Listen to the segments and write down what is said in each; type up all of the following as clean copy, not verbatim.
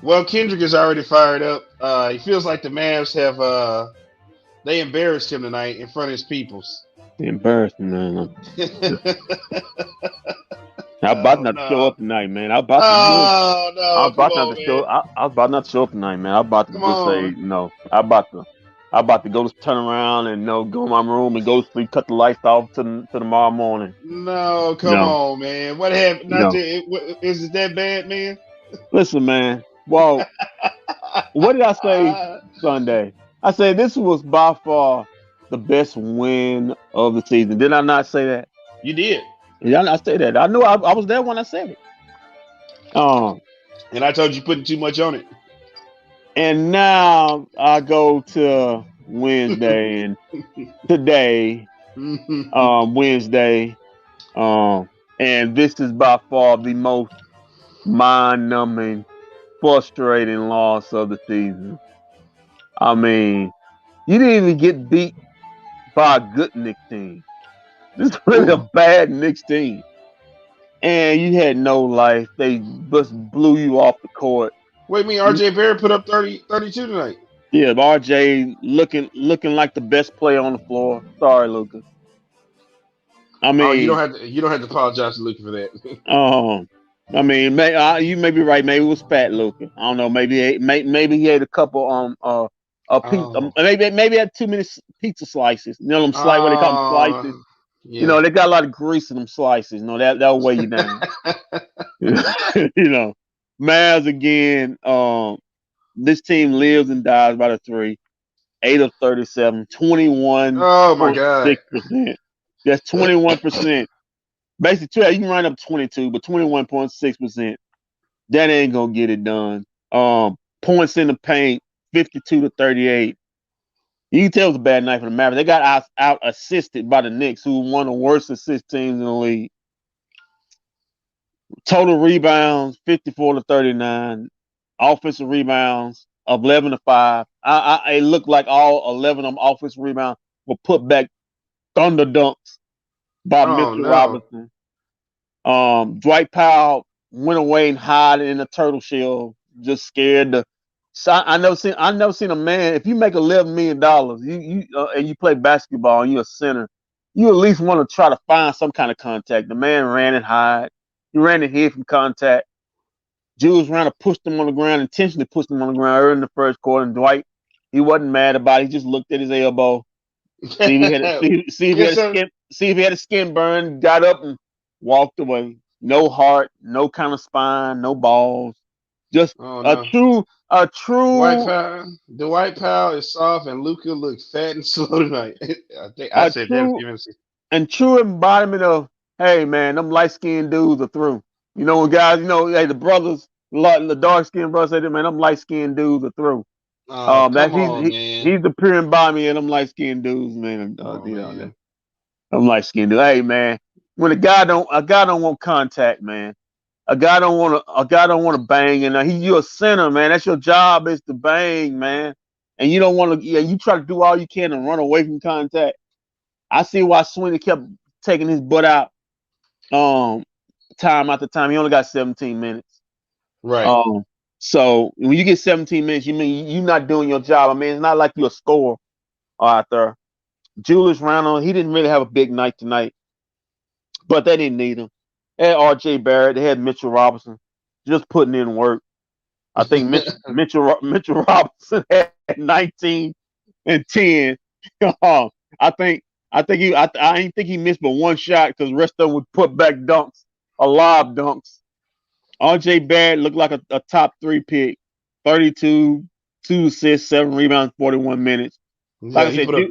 Well, Kendrick is already fired up. He feels like the Mavs have they embarrassed him tonight in front of his peoples. Embarrassing, man. I about Oh not to show no! up tonight, man. I about to look. Oh I no! was Come about not to on, show. man! I was about not to show up tonight, man. I about to Come just say on! no. I about to go to turn around and go in my room and go to sleep. Cut the lights off to tomorrow morning. No, come No, on, man! What happened? Not no. that is it that bad, man? Listen, man. Well, what did I say Sunday? I said this was by far the best win of the season. Did I not say that? You did, Yeah, I say that. I knew I was there when I said it. Um, and I told you putting too much on it. and now I go to Wednesday and today, Wednesday, and this is by far the most mind-numbing, frustrating loss of the season. I mean, you didn't even get beat by a good Knicks team. This is really a Ooh, bad Knicks team. And you had no life. They just blew you off the court. wait, me RJ Barrett put up 32 tonight. Yeah, RJ looking like the best player on the floor. Sorry, Luka. I Oh, mean, you don't have to apologize to Luka for that. um, you may be right. Maybe it was fat Luka. I don't know. Maybe he ate a couple pizza. Oh, Maybe he had too many pizza slices. You know them slice what they call them slices. oh, You yeah. know they got a lot of grease in them slices. You know that'll weigh you down. You know, Mavs again. This team lives and dies by the three. 8 of 37, Oh my God. 21.6%. That's 21%. Basically, you can run up 22, but 21.6%. That ain't gonna get it done. Points in the paint, 52 to 38. You can tell it was a bad night for the Mavericks. They got out assisted by the Knicks, who were one of the worst assist teams in the league. Total rebounds, 54 to 39. Offensive rebounds, 11 to 5. It looked like all 11 of them offensive rebounds were put back thunder dunks by Oh Mitchell no. Robinson. Dwight Powell went away and hid in a turtle shell, just scared to. So I never seen a man. If you make $11 million, and you play basketball and you're a center, you at least want to try to find some kind of contact. The man ran and hide. He ran and hid from contact. Jules ran to push him on the ground, intentionally pushed him on the ground early in the first quarter. And Dwight, he wasn't mad about it. He just looked at his elbow, see if he had see if he Yes, had a sir. skin burn, got up and walked away. No heart, no kind of spine, no balls. Just Oh a no. Dwight true Powell. Dwight Powell is soft, and Luca looks fat and slow tonight. I think I a said that a true few minutes ago. and true embodiment of, hey man, them light skinned dudes are through. You know when guys, hey the brothers, the dark skinned brothers say, man, them light skinned dudes are through. Oh, That come on, man. he's the pure embodiment of them light skinned dudes, man. Come on, man. I'm light skinned dude. Hey man, when a guy don't want contact, man. A guy don't want to bang, and you're a center, man. That's your job is to bang, man. And you don't want to. Yeah, you try to do all you can to run away from contact. I see why Sweeny kept taking his butt out, um, time after time. He only got 17 minutes. Right. Um, so when you get 17 minutes, you mean you're not doing your job. I mean, it's not like you're a scorer out there. Julius Randle, he didn't really have a big night tonight, but they didn't need him. They had R.J. Barrett, they had Mitchell Robinson, just putting in work. I think Mitchell Robinson had 19 and 10. I think I didn't think he missed but one shot because the rest of them would put back dunks, a lob dunks. R.J. Barrett looked like a top three pick, 32, 2 assists, 7 rebounds, 41 minutes. Like Yeah, I he said, put up.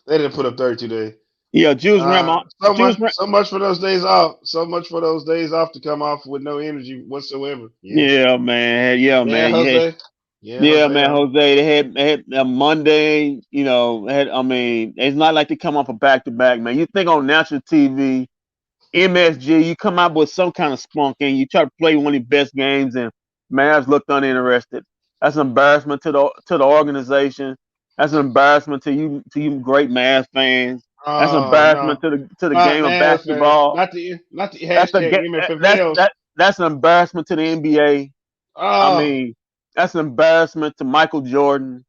They didn't put up 32 days. yeah, Jules Randle, Jules, So much for those days off. So much for those days off to come off with no energy whatsoever. Yeah. yeah, Yeah, man, Jose. Yeah, yeah, Jose. man, Jose. They had a Monday. I mean, it's not like they come off a back to back, man. You think on national TV, MSG, you come out with some kind of spunk and you try to play one of the best games, and Mavs looked uninterested. That's an embarrassment to the organization. That's an embarrassment to you great Mavs fans. That's an Oh no, embarrassment to the not game of Mavs fans. basketball. Not the That's a hashtag that's MFFLs. that's an embarrassment to the NBA. I Oh, mean, That's an embarrassment to Michael Jordan.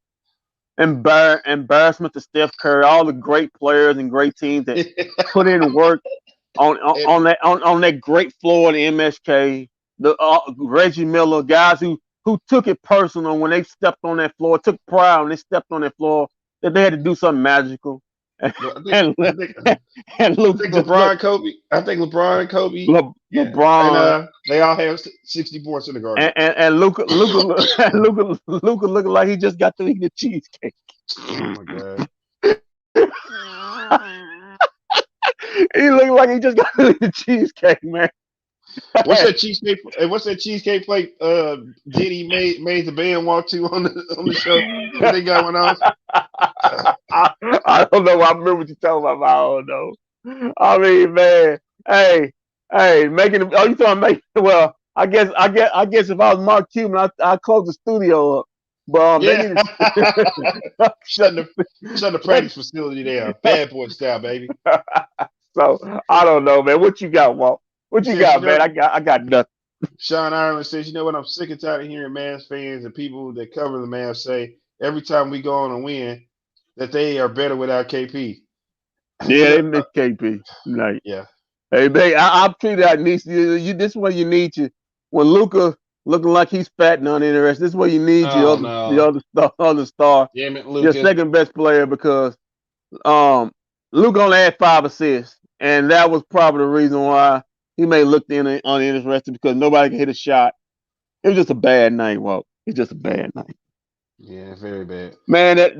Embarrassment to Steph Curry. All the great players and great teams that put in work on that great floor in MSK. The Reggie Miller guys who took it personal when they stepped on that floor, took pride when they stepped on that floor that they had to do something magical. And Luke, LeBron, Kobe. I think LeBron and Kobe. LeBron. And they all have 60 points in the garden. And Luka looking like he just got to eat the cheesecake. Oh my god. He looked like he just got to eat the cheesecake, man. What's that cheesecake? What's that cheesecake plate? Diddy made the band walk to on the show. What they got one on? I don't know. I remember what you're talking about. I don't know. I mean, man. Hey, making. Oh, you talking make? Well, I guess if I was Mark Cuban, I'd close the studio up. But yeah. shutting the practice facility down. Bad boy style, baby. So I don't know, man. What you got, Walt? What you got, man? I got nothing. Sean Ireland says, you know what? I'm sick and tired of hearing Mavs fans and people that cover the Mavs say every time we go on a win that they are better without KP. Yeah, they miss KP. Like, yeah. Hey, man, I'll treat that. This is where you need you. When Luka looking like he's fat and uninterested, this is where you need the other star. Damn it, Luka. Your second best player because Luka only had 5 assists, and that was probably the reason why he may look uninterested because nobody can hit a shot. It was just a bad night, Walt. It's just a bad night. Yeah, very bad. Man, that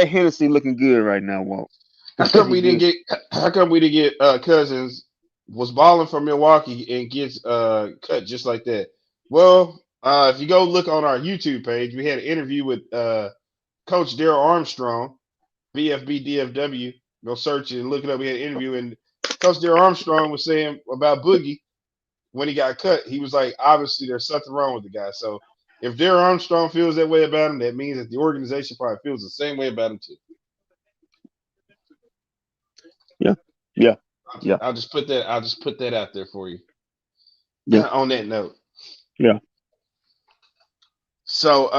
Hennessy looking good right now, Walt. How come we didn't get Cousins was balling for Milwaukee and gets cut just like that? Well, if you go look on our YouTube page, we had an interview with Coach Daryl Armstrong, bFb DFW. Go search it and look it up. We had an interview, and Coach Daryl Armstrong was saying about Boogie when he got cut. He was like, obviously, there's something wrong with the guy. So if Daryl Armstrong feels that way about him, that means that the organization probably feels the same way about him too. Yeah. I'll just put that out there for you. Yeah. On that note. Yeah. So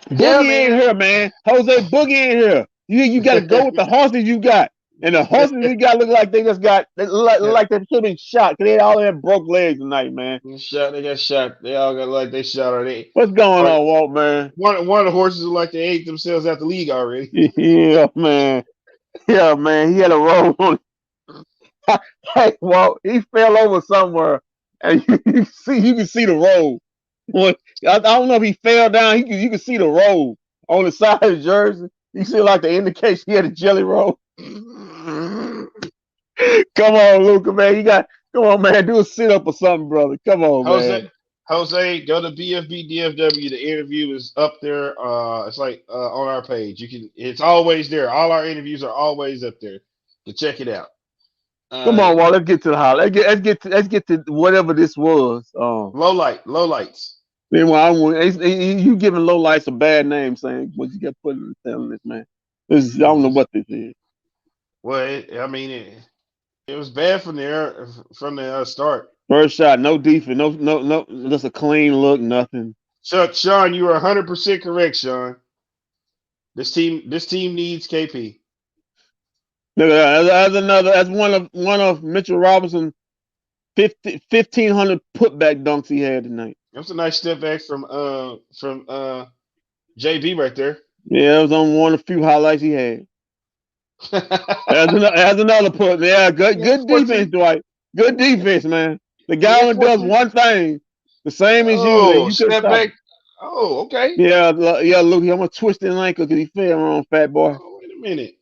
Boogie in here, man. Jose Boogie in here. You got to go with the horses you got, and the horses you got look like they just got like they should have been shot because they all have broke legs tonight, man. They got shot. They all got like they shot already. What's going on, Walt, man? One of the horses look like they ate themselves out the league already. Yeah, man. Yeah, man. He had a roll on. Hey, Walt, he fell over somewhere, and you can see the roll. I don't know if he fell down. You can see the roll on the side of the jersey. You see like the indication he had a jelly roll. Come on, Luka, man. Come on, man. Do a sit up or something, brother. Come on, man. Jose, go to bFb DFW. The interview is up there. It's like on our page. It's always there. All our interviews are always up there. So check it out. Come on, Walt. Let's get to the house. Let's get to whatever this was. Low lights. Meanwhile, you giving low lights a bad name, saying what you got put in telling this man. I don't know what this is. Well, it was bad from the start. First shot, no defense, no, just a clean look, nothing. Sean, you are 100% correct, Sean. This team needs KP. Look at that. That's one of Mitchell Robinson's 1,500 putback dunks he had tonight. That's a nice step back from JB right there. Yeah, it was on one of the few highlights he had. That's another put. Yeah, good defense, Dwight. Good defense, man. The guy only does one thing, the same as you. You step back. Oh, okay. Yeah, Luke, I'm gonna twist his ankle because he fell wrong, fat boy. Oh, wait a minute.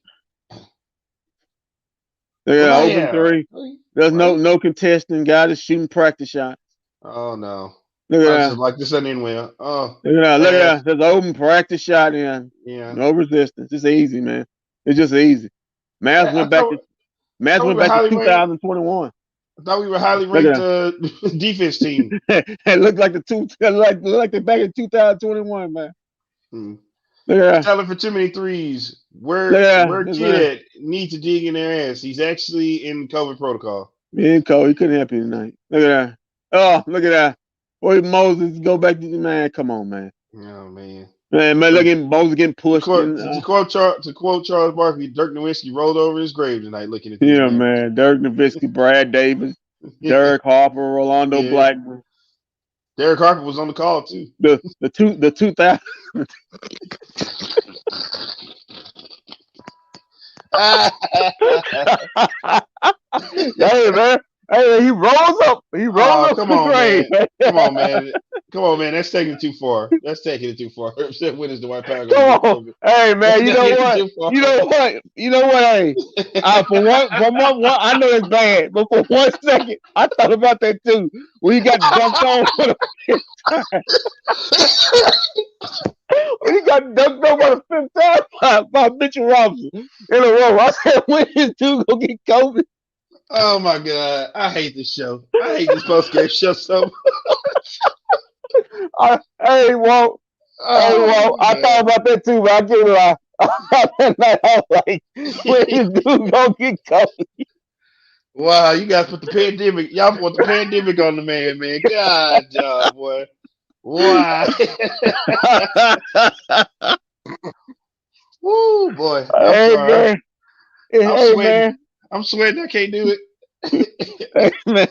Yeah, open three. There's no contesting. Guy just shooting practice shots. Oh no. Look at that. Like this ain't well. Oh. Look at that. There's an open practice shot in. Yeah. No resistance. It's easy, man. It's just easy. Mavs went back to 2021. I thought we were highly ranked defense team. It looked like they're back in 2021, man. Look at that. Telling for too many threes. Where kid needs to dig in their ass. He's actually in COVID protocol. He couldn't help you tonight. Look at that. Oh, look at that. Boy, Moses go back to man. Come on, man. Oh man. Man, look at Moses getting pushed. To quote Charles Barkley, Dirk Nowitzki rolled over his grave tonight looking at this Yeah, man. man. Dirk Nowitzki, Brad Davis, Derek Harper, Rolando Blackburn. Derek Harper was on the call too. The 2000. Hey man. Hey, he rolls up. He rolls up. Come on, man. Come on, man. Come on, man. That's taking it too far. That's taking it too far. When is the White Power going to get COVID? Hey, man. You know what? You know what? You know what? Hey, for one, I know it's bad, but for 1 second, I thought about that too. When you got dunked on for the 5th time. When you got dunked on for the 5th time by Mitchell Robinson in a row. I said, when is dude gonna get COVID? Oh my God! I hate this show. I hate this post-game show so much. Hey, Walt. I thought about that too, but I can't lie. I was like, when is dude gonna get COVID? Wow, you guys put the pandemic. Y'all put the pandemic on the man. God, job, boy. Why? Woo, boy. I'm sorry. Man. I'm sweating. I can't do it. Hey, man.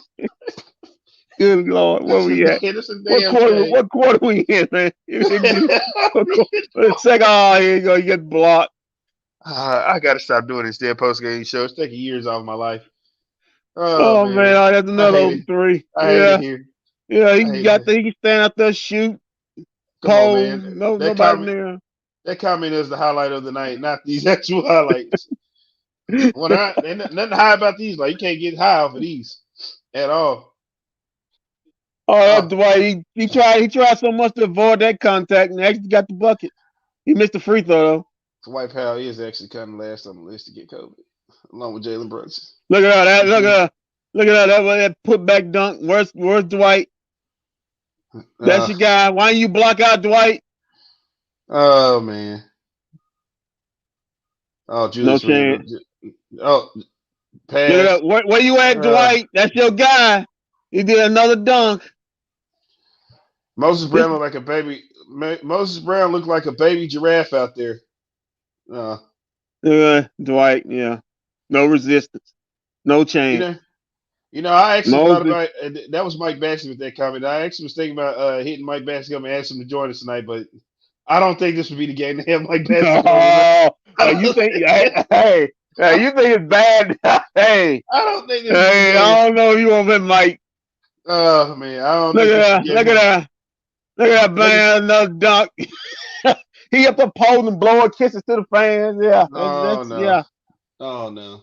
Good Lord, where we at? What quarter we in, man? Second, here you go. You get blocked. I got to stop doing this damn post-game show. It's taking years off of my life. Oh man, that's another 3. I hate it here. Yeah, he can stand out there shoot. Come on, man. Nobody there. That comment is the highlight of the night, not these actual highlights. Well, nothing high about these. Like, you can't get high off of these at all. Oh, that's Dwight. He tried so much to avoid that contact, and actually got the bucket. He missed the free throw though. Dwight Powell is actually kind of last on the list to get COVID, along with Jalen Brunson. Look at that! Look at that put back dunk. Where's Dwight? That's your guy. Why don't you block out Dwight? Oh man. Oh, Julius. No chance. Pass. Look at that. Where you at, Dwight? That's your guy. He did another dunk. Moses Brown looked like a baby. Moses Brown looked like a baby giraffe out there. Dwight, yeah. No resistance. No change. I actually thought about that was Mike Bacsik with that comment. I actually was thinking about hitting Mike Bacsik up and asking him to join us tonight, but I don't think this would be the game to have Mike Bacsik. You think? Hey, you think it's bad? Hey, I don't think. Hey, I don't know if you want that Mike. Oh man, I don't. Look at that man, another dunk. He up there posing, blowing kisses to the fans. Yeah. No. Yeah. Oh no.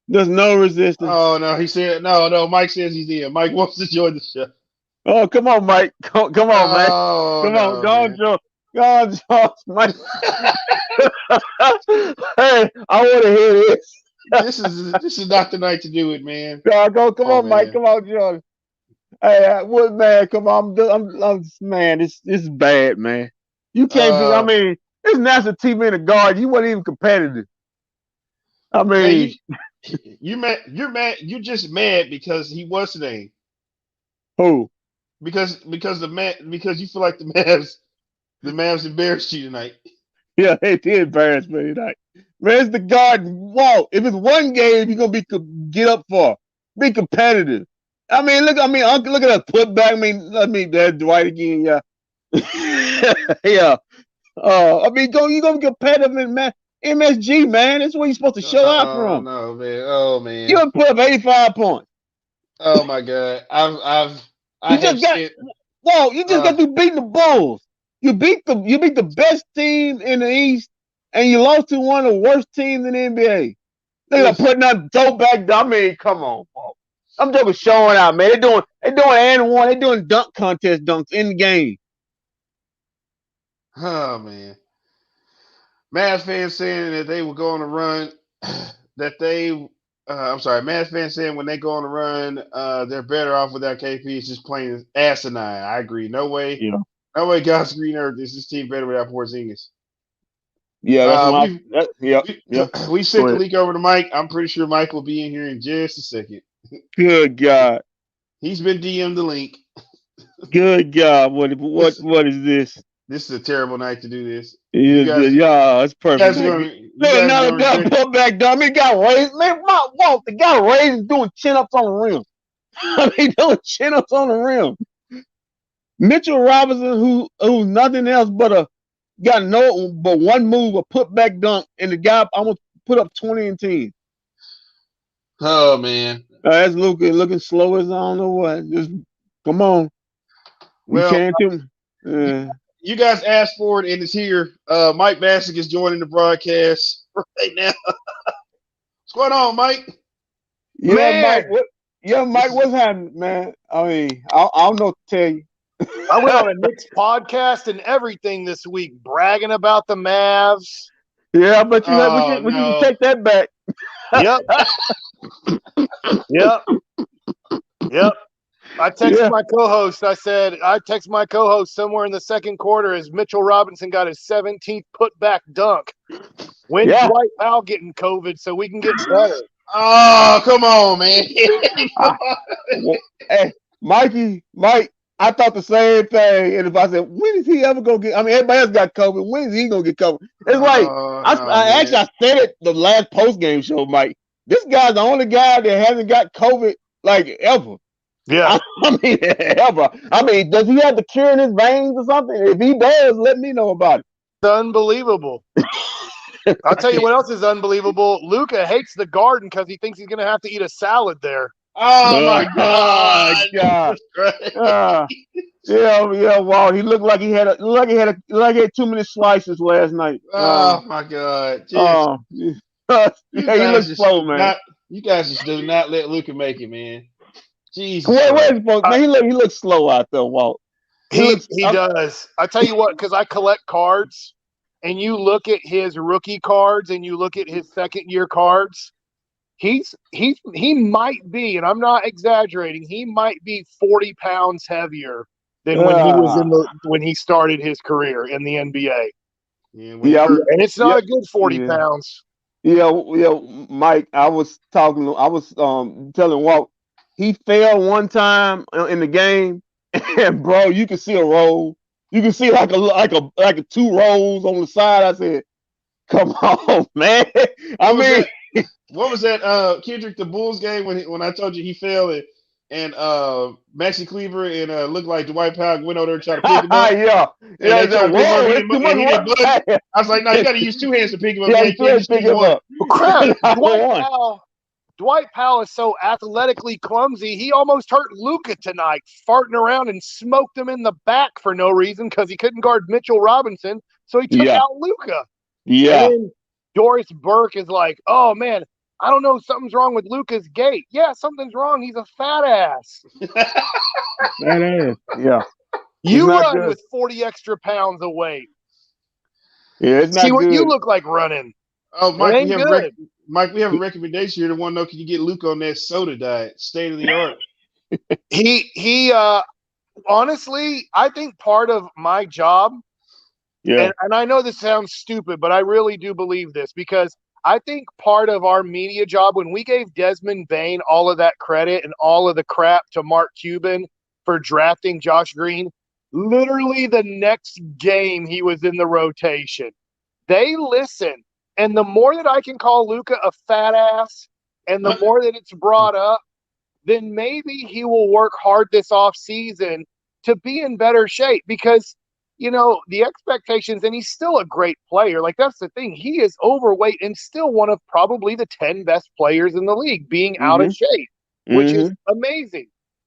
There's no resistance. Oh no, he said no. Mike says he's in. Mike wants to join the show. Oh, come on, Mike. Come on, man. Come on, go on, Joe. Go on, Joe, Mike. Hey, I want to hear this. This is not the night to do it, man. Come on, Mike. Come on, Joe. Hey, what man? Come on, I'm man. This is bad, man. You can't be. I mean, it's national team in the guard. You weren't even competitive. I mean, you're mad. You're just mad because he was named. Who? Because you feel like the Mavs embarrassed you tonight. Yeah, they did embarrass me tonight. Man, it's the guard. Whoa! If it's one game, you're gonna get up for. Be competitive. I mean, look at that putback. I mean, there's Dwight again. Yeah. Yeah. I mean, you gonna be competitive in MSG, man. That's where you're supposed to show out from. No, man. Oh man. You put up 85 points. Oh my God. You just got through beating the Bulls. You beat the best team in the East, and you lost to one of the worst teams in the NBA. They're putting up throwback. I mean, come on, folks. I'm talking showing out, man. They're doing and one. They're doing dunk contest dunks in the game. Oh man. Mavs fans saying that they were going to run. Mavs fans saying when they go on a run, they're better off without KP. It's just plain asinine. I agree. No way. Yeah. No way. God's green earth. This team better without Porzingis. Yeah. We sent the leak over to Mike. I'm pretty sure Mike will be in here in just a second. Good God. He's been DM'd the link. Good God, what is this? This is a terrible night to do this. It's perfect. You guys are Another gonna guy put back dumb. He got raised. Man, the guy raised doing chin-ups on the rim. I mean, doing chin-ups on the rim. Mitchell Robinson, who's nothing else but one move, a put back dunk, and the guy almost put up 20 and 10. Oh man, that's Luka looking slow as I don't know what. Just come on. Well, you guys asked for it, and it's here. Mike Bacsik is joining the broadcast right now. What's going on, Mike? Yeah, man. Mike, what's happening, man? I mean, I don't know what to tell you. I went on a Knicks podcast and everything this week, bragging about the Mavs. Yeah, but we can take that back. Yep. I texted my co-host. I texted my co-host somewhere in the second quarter as Mitchell Robinson got his 17th putback dunk. When's Dwight Powell getting COVID so we can get better? Oh, come on, man. Hey, Mike, I thought the same thing. And if I said, when is he ever going to get – I mean, everybody else got COVID. When is he going to get COVID? It's like I said it the last post-game show, Mike. This guy's the only guy that hasn't got COVID, like, ever. Yeah. I mean, ever. I mean, does he have the cure in his veins or something? If he does, let me know about it. It's unbelievable. I'll tell you what else is unbelievable. Luka hates the Garden because he thinks he's going to have to eat a salad there. Oh my God! Wow. He looked like he had too many slices last night. Oh my God! He looks slow, man. You guys just do not let Luka make it, man. Jesus. Man, he looks slow out there, Walt. He does. I tell you what, because I collect cards, and you look at his rookie cards and you look at his second-year cards. He might be, and I'm not exaggerating, he might be 40 pounds heavier than when he started his career in the NBA. And it's not a good 40 pounds. Mike, I was telling Walt, he fell one time in the game, and bro, you can see a roll. You can see like a two rolls on the side. I said, "Come on, man!" What was that, Kendrick, the Bulls game when I told you he fell and Maxi Cleaver and looked like Dwight Powell went over there and tried to pick him up? I was like, no, you got to use two hands to pick him up. You can't pick him up. Crap. Dwight Powell is so athletically clumsy, he almost hurt Luka tonight, farting around and smoked him in the back for no reason because he couldn't guard Mitchell Robinson, so he took out Luka. Yeah. And then Doris Burke is like, oh, man, I don't know, something's wrong with Luka's gait. Yeah, something's wrong. He's a fat ass. Fat ass. Yeah. You run good with 40 extra pounds of weight. Yeah, it's not See what good. you look like running. Oh, Mike, we have a recommendation here to want to know, can you get Luka on that soda diet? State of the art. He honestly, I think part of my job, and I know this sounds stupid, but I really do believe this, because I think part of our media job, when we gave Desmond Bane all of that credit and all of the crap to Mark Cuban for drafting Josh Green, literally the next game he was in the rotation. They listen. And the more that I can call Luka a fat ass and the more that it's brought up, then maybe he will work hard this offseason to be in better shape because, you know, the expectations, and he's still a great player. Like, that's the thing. He is overweight and still one of probably the 10 best players in the league being out of shape, which is amazing.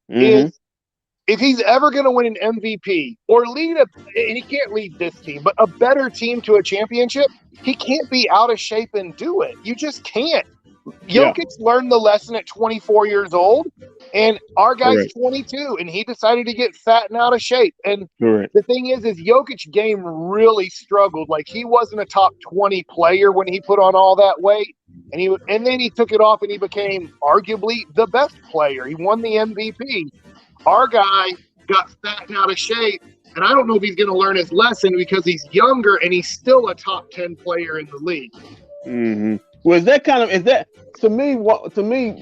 If he's ever going to win an MVP or lead and he can't lead this team, but a better team to a championship, he can't be out of shape and do it. You just can't. Jokic learned the lesson at 24 years old, and our guy's 22, and he decided to get fat and out of shape. And the thing is Jokic's game really struggled. Like, he wasn't a top 20 player when he put on all that weight, and then he took it off and he became arguably the best player. He won the MVP. Our guy got fat and out of shape, and I don't know if he's going to learn his lesson because he's younger and he's still a top 10 player in the league. Well, is that to me,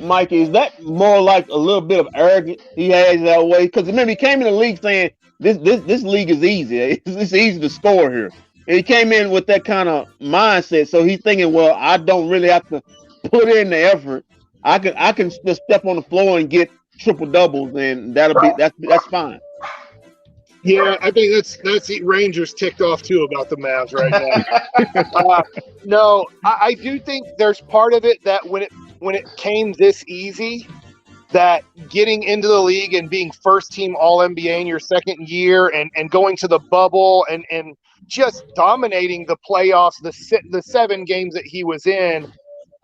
Mikey, is that more like a little bit of arrogance he has that way? Because remember, he came in the league saying this league is easy. It's easy to score here. And he came in with that kind of mindset, so he's thinking, well, I don't really have to put in the effort. I can just step on the floor and get triple doubles, and that's fine. Yeah, I think that's the Rangers ticked off too about the Mavs right now. No, I do think there's part of it that when it came this easy, that getting into the league and being first team All NBA in your second year and going to the bubble and just dominating the playoffs, the 7 games that he was in,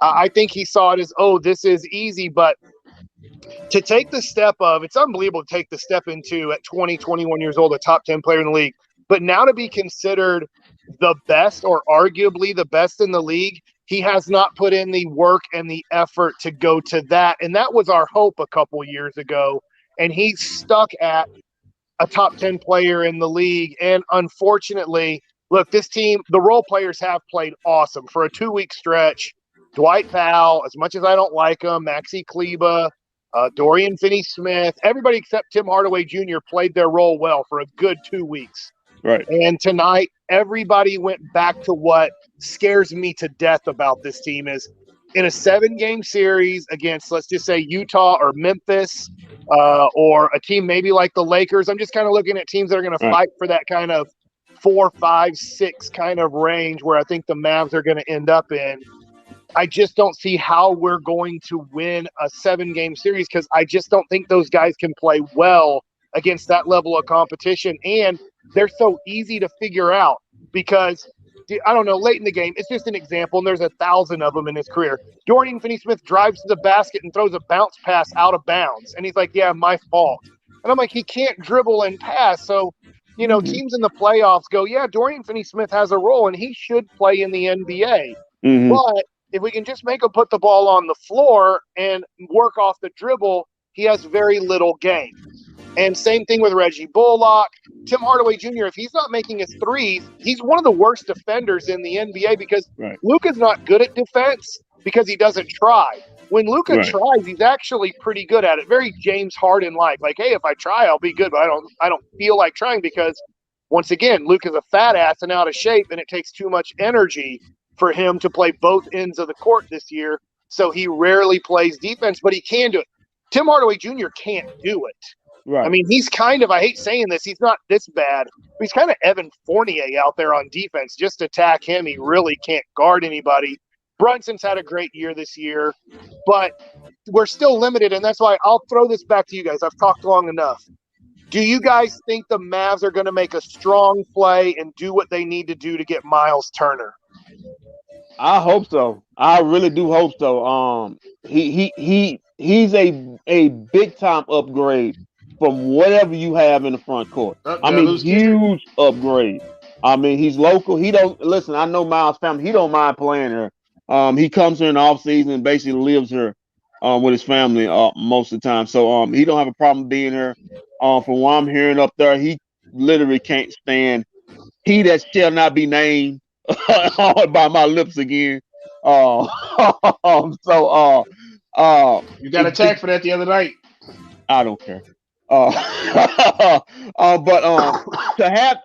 I think he saw it as, oh, this is easy, but to take the step of, it's unbelievable to take the step into at 20, 21 years old, a top 10 player in the league. But now to be considered the best or arguably the best in the league, he has not put in the work and the effort to go to that. And that was our hope a couple years ago. And he's stuck at a top 10 player in the league. And unfortunately, look, this team, the role players have played awesome for a 2-week stretch. Dwight Powell, as much as I don't like him, Maxi Kleba, Dorian Finney-Smith, everybody except Tim Hardaway Jr. played their role well for a good 2 weeks. Right. And tonight, everybody went back to what scares me to death about this team is in a 7-game series against, let's just say, Utah or Memphis or a team maybe like the Lakers. I'm just kind of looking at teams that are going to fight for that kind of 4, 5, 6 kind of range where I think the Mavs are going to end up in. I just don't see how we're going to win a 7-game series because I just don't think those guys can play well against that level of competition. And they're so easy to figure out because, I don't know, late in the game, it's just an example, and there's 1,000 of them in his career. Dorian Finney-Smith drives to the basket and throws a bounce pass out of bounds. And he's like, yeah, my fault. And I'm like, he can't dribble and pass. So, you know, teams in the playoffs go, yeah, Dorian Finney-Smith has a role, and he should play in the NBA. Mm-hmm. But if we can just make him put the ball on the floor and work off the dribble, he has very little game. And same thing with Reggie Bullock. Tim Hardaway Jr., if he's not making his threes, he's one of the worst defenders in the NBA because Luka's not good at defense because he doesn't try. When Luka tries, he's actually pretty good at it. Very James Harden-like. Like, hey, if I try, I'll be good, but I don't feel like trying because, once again, Luka's a fat ass and out of shape, and it takes too much energy for him to play both ends of the court this year, so he rarely plays defense, but he can do it. Tim Hardaway Jr. can't do it. Right. I mean, he's kind of, I hate saying this, he's not this bad, but he's kind of Evan Fournier out there on defense. Just attack him, he really can't guard anybody. Brunson's had a great year this year, but we're still limited, and that's why I'll throw this back to you guys. I've talked long enough. Do you guys think the Mavs are going to make a strong play and do what they need to do to get Miles Turner? I hope so. I really do hope so. He's a big time upgrade from whatever you have in the front court. I mean, huge upgrade. I mean, he's local. He don't listen. I know Miles' family. He don't mind playing here. He comes here in the off season and basically lives here with his family most of the time. So he don't have a problem being here. From what I'm hearing up there, he literally can't stand he that shall not be named by my lips again. You got attacked for that the other night. I don't care. But to have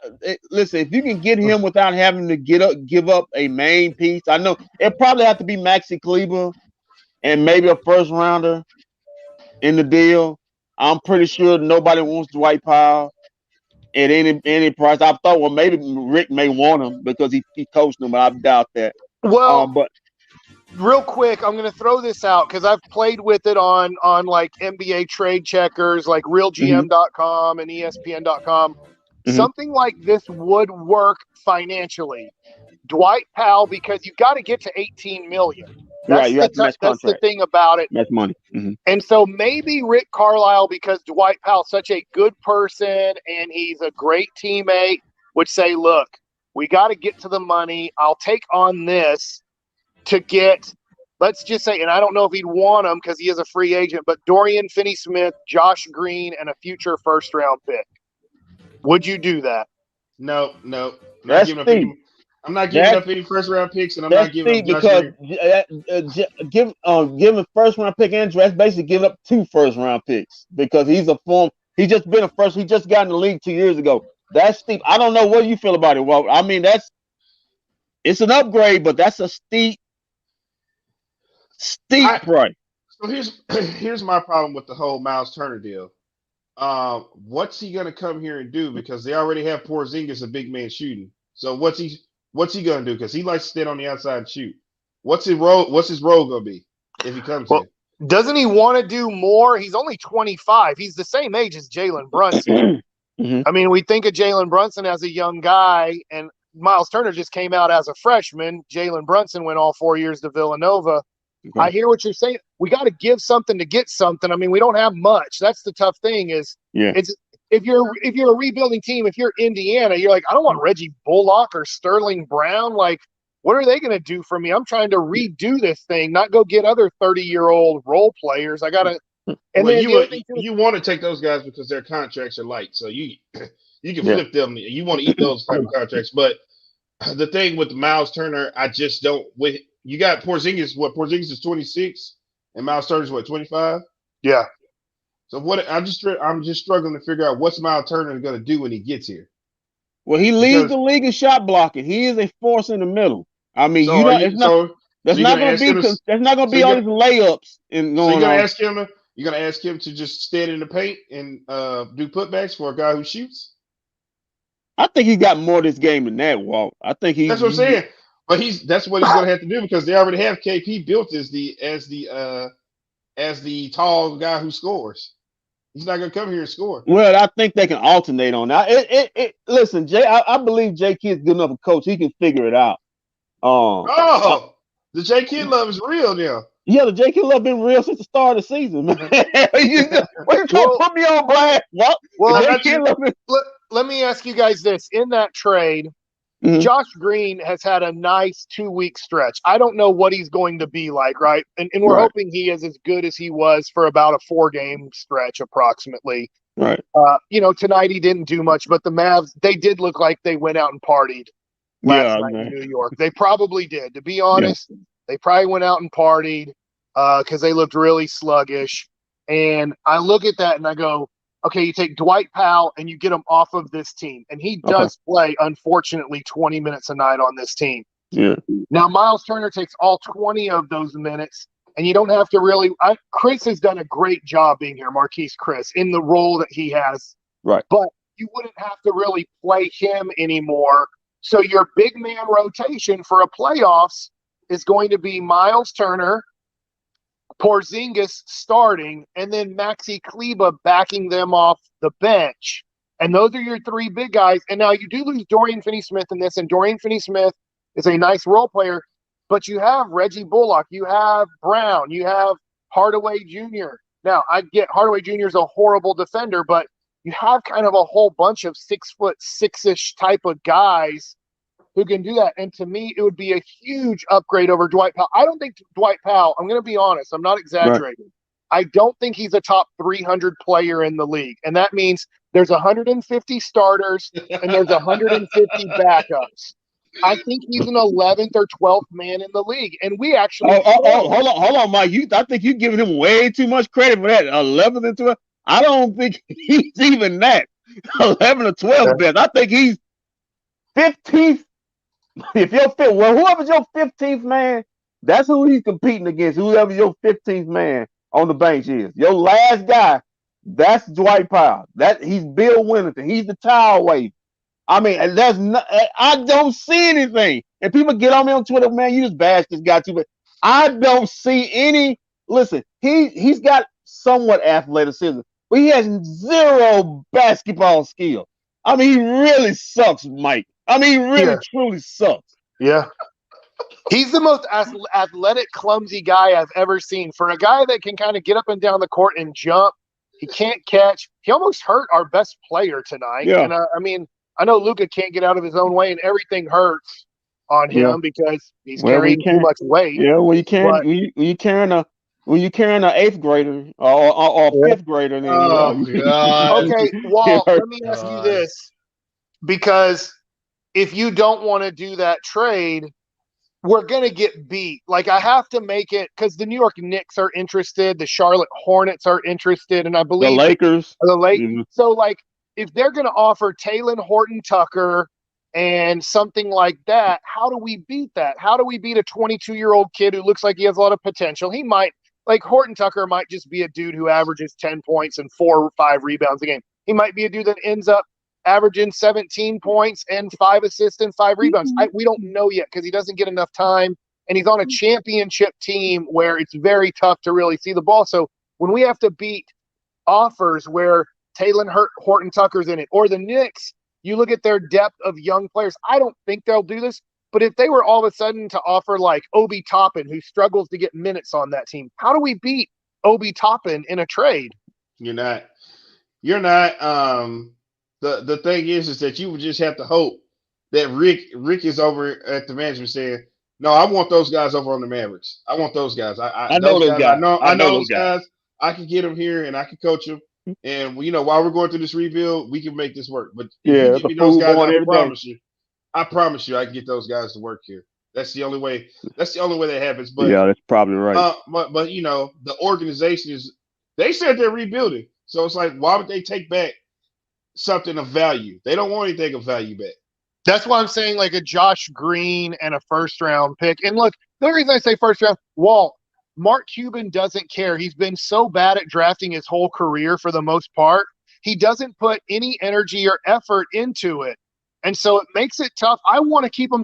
listen, if you can get him without having to give up a main piece, I know it probably have to be Maxi Kleba and maybe a first rounder in the deal. I'm pretty sure nobody wants Dwight Powell at any price. I thought, well, maybe Rick may want him because he coached him, but I doubt that. Well, but real quick, I'm going to throw this out because I've played with it on like NBA trade checkers, like RealGM.com and ESPN.com. Mm-hmm. Something like this would work financially. Dwight Powell, because you've got to get to $18 million. That's the thing about it. That's money. Mm-hmm. And so maybe Rick Carlisle, because Dwight Powell's such a good person and he's a great teammate, would say, look, we got to get to the money. I'll take on this to get, let's just say, and I don't know if he'd want him because he is a free agent, but Dorian Finney-Smith, Josh Green, and a future first-round pick. Would you do that? No. That's steep. I'm not giving up any first round picks, and I'm That's not giving up steep Josh because Green. giving first round pick and that's basically giving up 2 first round picks because he's just been he just got in the league 2 years ago. That's steep. I don't know what you feel about it. Well, I mean it's an upgrade, but that's a steep price. So here's my problem with the whole Miles Turner deal. What's he gonna come here and do? Because they already have Porzingis, a big man shooting. So what's he gonna do? Because he likes to stand on the outside and shoot. What's his role gonna be if he comes here? Doesn't he want to do more? He's only 25. He's the same age as Jalen Brunson. Mm-hmm. I mean, we think of Jalen Brunson as a young guy, and Miles Turner just came out as a freshman. Jalen Brunson went all 4 years to Villanova. Okay. I hear what you're saying. We got to give something to get something. I mean, we don't have much. That's the tough thing it's if you're a rebuilding team, if you're Indiana, you're like, I don't want Reggie Bullock or Sterling Brown. Like, what are they going to do for me? I'm trying to redo this thing, not go get other 30-year-old role players. I got to – and you want to take those guys because their contracts are light. So you can flip them. You want to eat those type of contracts. But the thing with Miles Turner, I just don't – you got Porzingis. Porzingis is 26, and Miles Turner's 25. Yeah. So I'm just struggling to figure out what's Miles Turner going to do when he gets here. Well, he leads the league in shot blocking. He is a force in the middle. I mean, that's not going to be all these layups and going on. You're going to ask him to just stand in the paint and do putbacks for a guy who shoots. I think he got more this game than that, Walt. I think that's what I'm saying. But that's what he's going to have to do because they already have KP built as the tall guy who scores. He's not going to come here and score. Well, I think they can alternate on that. Listen, Jay, I believe Jay Kidd's good enough a coach. He can figure it out. The Jay Kidd love is real now. Yeah, the Jay Kidd love been real since the start of the season, man. you trying to put me on blast? Let me ask you guys this. In that trade, Josh Green has had a nice 2-week stretch. I don't know what he's going to be like, right? And we're hoping he is as good as he was for about a 4-game stretch approximately. Right. Tonight he didn't do much, but the Mavs, they did look like they went out and partied last night in New York. They probably did. To be honest, they probably went out and partied because they looked really sluggish. And I look at that and I go, okay, you take Dwight Powell and you get him off of this team. And he does play, unfortunately, 20 minutes a night on this team. Yeah. Now, Miles Turner takes all 20 of those minutes, and you don't have to really – Chris has done a great job being here, Marquise Chris, in the role that he has. Right. But you wouldn't have to really play him anymore. So your big man rotation for a playoffs is going to be Miles Turner, Porzingis starting, and then Maxi Kleber backing them off the bench. And those are your 3 big guys. And now you do lose Dorian Finney-Smith in this, and Dorian Finney-Smith is a nice role player, but you have Reggie Bullock, you have Brown, you have Hardaway Jr. Now, I get Hardaway Jr. is a horrible defender, but you have kind of a whole bunch of 6'6" type of guys who can do that. And to me, it would be a huge upgrade over Dwight Powell. I don't think Dwight Powell, I'm going to be honest, I'm not exaggerating. Right. I don't think he's a top 300 player in the league. And that means there's 150 starters and there's 150 backups. I think he's an 11th or 12th man in the league. And we actually hold on, Mike. I think you're giving him way too much credit for that. 11th and 12th. I don't think he's even that. 11 or 12th best. I think he's 15th. If you're whoever's your 15th man, that's who he's competing against. Whoever your 15th man on the bench is. Your last guy, that's Dwight Powell. He's Bill Winnington. He's the towel wave. I mean, I don't see anything. And people get on me on Twitter, man, you just bash this guy too much. I don't see any. Listen, he's got somewhat athleticism, but he has zero basketball skill. I mean, he really sucks, Mike. I mean, he really, truly sucks. Yeah. He's the most athletic, clumsy guy I've ever seen. For a guy that can kind of get up and down the court and jump, he can't catch. He almost hurt our best player tonight. Yeah. And I mean, I know Luka can't get out of his own way, and everything hurts on him because he's carrying too much weight. Yeah, when you carrying an 8th grader or 5th grader, then God. Okay, Walt, let me ask you this, because if you don't want to do that trade, we're going to get beat. Like, I have to make it because the New York Knicks are interested. The Charlotte Hornets are interested. And I believe the Lakers. Mm-hmm. So, like, if they're going to offer Talen Horton-Tucker and something like that, how do we beat that? How do we beat a 22-year-old kid who looks like he has a lot of potential? He might, like, Horton-Tucker might just be a dude who averages 10 points and 4 or 5 rebounds a game. He might be a dude that ends up averaging 17 points and 5 assists and 5 rebounds. We don't know yet because he doesn't get enough time, and he's on a championship team where it's very tough to really see the ball. So when we have to beat offers where Talen Horton-Tucker's in it, or the Knicks, you look at their depth of young players. I don't think they'll do this, but if they were all of a sudden to offer like Obi Toppin, who struggles to get minutes on that team, how do we beat Obi Toppin in a trade? You're not. The thing is that you would just have to hope that Rick is over at the management saying, no, I want those guys over on the Mavericks. I want those guys. I know those guys. I know those guys. I can get them here and I can coach them. And while we're going through this rebuild, we can make this work. But if you give me those guys, I promise you, I can get those guys to work here. That's the only way. That's the only way that happens. But yeah, that's probably right. But the organization they said they're rebuilding. So it's like, why would they take back something of value? They don't want anything of value back. That's why I'm saying like a Josh Green and a first-round pick. And look, the reason I say first-round, Walt, Mark Cuban doesn't care. He's been so bad at drafting his whole career for the most part. He doesn't put any energy or effort into it. And so it makes it tough. I want to keep them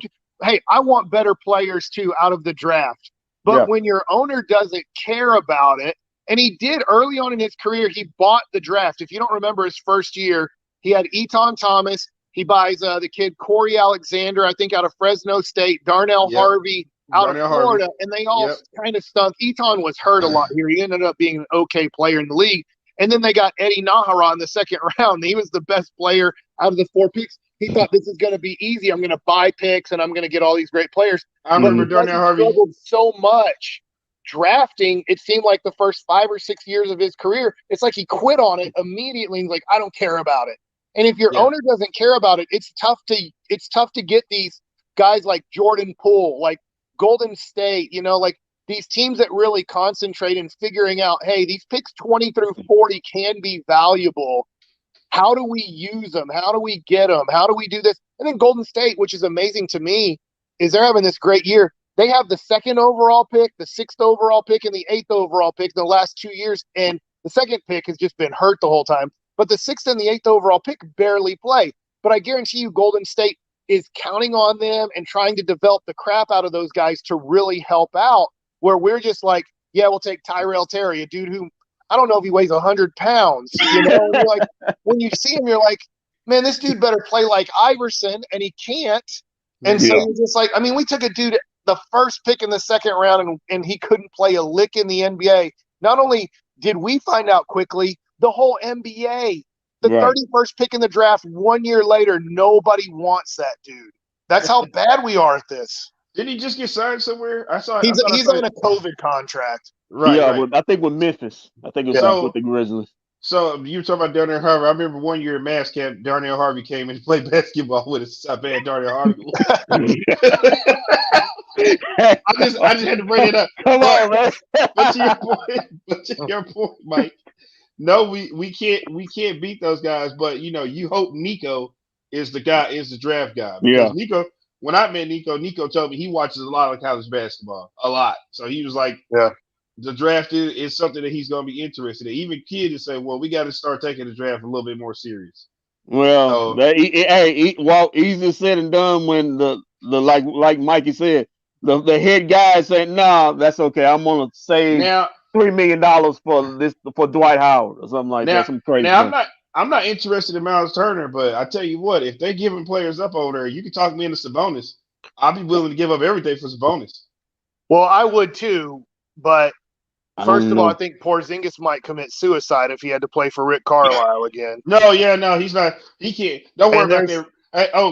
I want better players too out of the draft. But when your owner doesn't care about it, and he did early on in his career, he bought the draft. If you don't remember his first year, he had Eton Thomas. He buys the kid Corey Alexander, I think, out of Fresno State, Darnell Harvey out of Florida, and they all kind of stunk. Eton was hurt a lot here. He ended up being an okay player in the league. And then they got Eddie Nahara in the second round. He was the best player out of the 4 picks. He thought this is going to be easy. I'm going to buy picks, and I'm going to get all these great players. I remember Darnell Harvey struggled so much drafting. It seemed like the first 5 or 6 years of his career, it's like he quit on it immediately. He's like, I don't care about it. And if your owner doesn't care about it, it's tough to get these guys like Jordan Poole, like Golden State, like these teams that really concentrate in figuring out, hey, these picks 20 through 40 can be valuable. How do we use them? How do we get them? How do we do this? And then Golden State, which is amazing to me, is they're having this great year. They have the 2nd overall pick, the 6th overall pick, and the 8th overall pick the last 2 years. And the 2nd pick has just been hurt the whole time. But the 6th and the 8th overall pick barely play. But I guarantee you Golden State is counting on them and trying to develop the crap out of those guys to really help out, where we're just like, yeah, we'll take Tyrell Terry, a dude who, I don't know if he weighs 100 pounds. And you're like, when you see him, you're like, man, this dude better play like Iverson, and he can't. And so you're just like, I mean, we took a dude the first pick in the 2nd round, and he couldn't play a lick in the NBA. Not only did we find out quickly, the whole NBA, the 31st pick in the draft 1 year later, nobody wants that dude. That's how bad we are at this. Did he just get signed somewhere? He's on a COVID contract. Right. Yeah, right. I think with Memphis. I think it was with the Grizzlies. So you were talking about Darnell Harvey. I remember 1 year in Mavs camp, Darnell Harvey came in to play basketball with us. How bad Darnell Harvey was. I just had to bring it up. Come on, man. But to your point, Mike. No, we can't beat those guys, but you hope Nico is the draft guy. Because Nico, when I met Nico told me he watches a lot of college basketball. A lot. So he was like, the draft is something that he's gonna be interested in. Even kids say, well, we gotta start taking the draft a little bit more serious. Well, easier said and done when the like Mikey said, the head guy said, nah, that's okay. I'm gonna save now $3 million for Dwight Howard or something like that. Some crazy. Now I'm not interested in Miles Turner, but I tell you what, if they're giving players up over there, you can talk me into Sabonis. I'll be willing to give up everything for Sabonis. Well, I would too, but first of all, I think Porzingis might commit suicide if he had to play for Rick Carlisle again. No, he's not. He can't. Don't worry about that.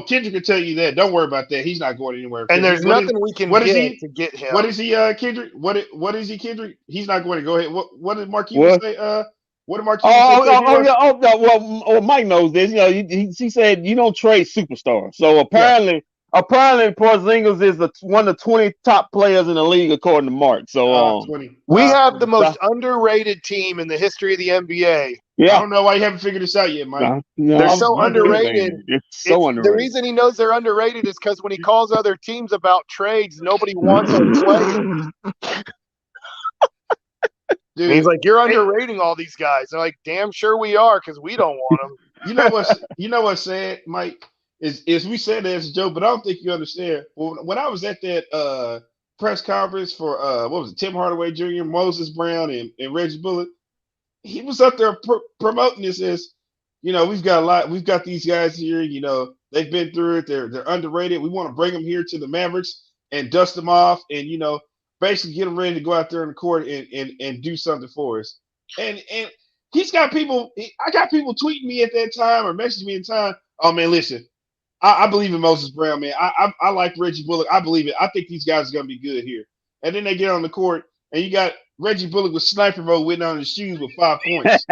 Kendrick can tell you that. Don't worry about that. He's not going anywhere. And there's nothing we can get to get him. What is he, Kendrick? What is he, Kendrick? He's not going to go ahead. What did Mark Cuban say? What did Mark Cuban say? Well, Mike knows this. You know, he said you don't trade superstars. So apparently Porzingis is one of the 20 top players in the league according to Mark. So 20. We have the most underrated team in the history of the NBA. Yeah. I don't know why you haven't figured this out yet, Mike. They're so underrated. It's so underrated. The reason he knows they're underrated is because when he calls other teams about trades, nobody wants them playing. Dude, he's like, "You're underrating all these guys." They're like, "Damn sure we are, because we don't want them." You know what's sad, Mike? Is we said that as a joke, but I don't think you understand. When I was at that press conference for what was it, Tim Hardaway Jr., Moses Brown, and Reggie Bullock, he was up there promoting this as, you know, we've got these guys here, you know, they've been through it, they're underrated. We want to bring them here to the Mavericks and dust them off, and, you know, basically get them ready to go out there in the court and do something for us. And he's got people. I got people tweeting me at that time or messaging me in time. Oh man, listen, I believe in Moses Brown, man. I like Reggie Bullock. I believe it. I think these guys are gonna be good here. And then they get on the court, and you got Reggie Bullock with sniper mode written on his shoes with 5 points.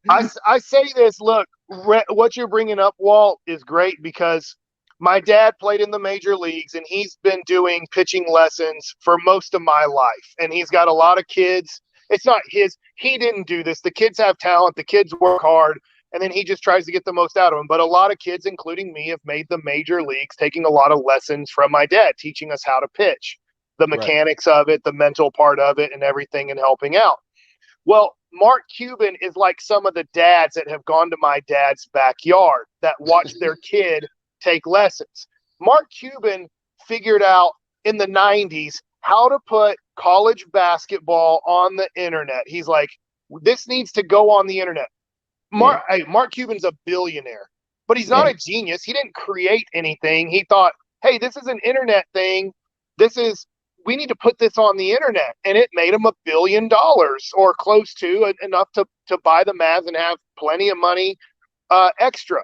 I say this. Look, what you're bringing up, Walt, is great because my dad played in the major leagues, and he's been doing pitching lessons for most of my life. And he's got a lot of kids. It's not his. He didn't do this. The kids have talent. The kids work hard. And then he just tries to get the most out of them. But a lot of kids, including me, have made the major leagues, taking a lot of lessons from my dad, teaching us how to pitch, the mechanics of it, the mental part of it, and everything, and helping out. Well, Mark Cuban is like some of the dads that have gone to my dad's backyard that watched their kid take lessons. Mark Cuban figured out in the 90s how to put college basketball on the internet. He's like, this needs to go on the internet. Mark Cuban's a billionaire, but he's not a genius. He didn't create anything. He thought, hey, this is an internet thing. We need to put this on the internet. And it made him $1 billion or close to, enough to buy the Mavs and have plenty of money extra.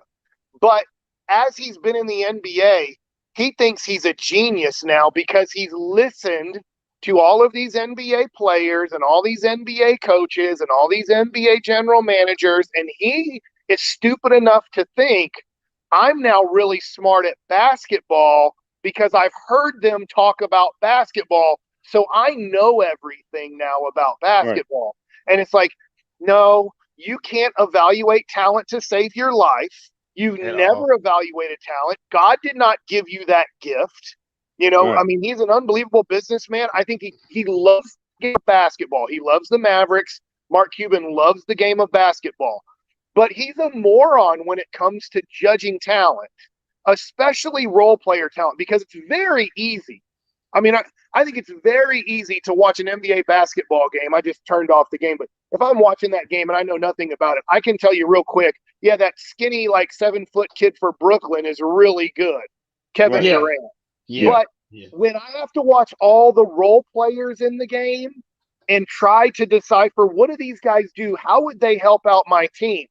But as he's been in the NBA, he thinks he's a genius now because he's listened to all of these NBA players and all these NBA coaches and all these NBA general managers, and he is stupid enough to think, I'm now really smart at basketball because I've heard them talk about basketball, so I know everything now about basketball. Right. And it's like, no, you can't evaluate talent to save your life. You never evaluated talent. God did not give you that gift. You know, I mean, he's an unbelievable businessman. I think he loves the game of basketball. He loves the Mavericks. Mark Cuban loves the game of basketball. But he's a moron when it comes to judging talent, especially role player talent, because it's very easy. I mean, I think it's very easy to watch an NBA basketball game. I just turned off the game. But if I'm watching that game and I know nothing about it, I can tell you real quick, yeah, that skinny, like 7-foot kid for Brooklyn is really good. Kevin Durant. Yeah. But when I have to watch all the role players in the game and try to decipher what do these guys do, how would they help out my team?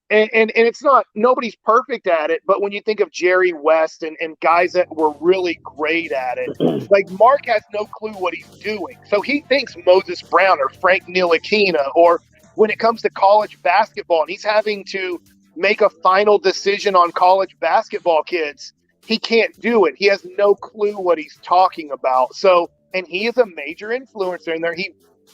And it's not, nobody's perfect at it, but when you think of Jerry West and guys that were really great at it, like Mark has no clue what he's doing. So he thinks Moses Brown or Frank Ntilikina, or when it comes to college basketball and he's having to make a final decision on college basketball kids, he can't do it. He has no clue what he's talking about. So, and he is a major influencer in there.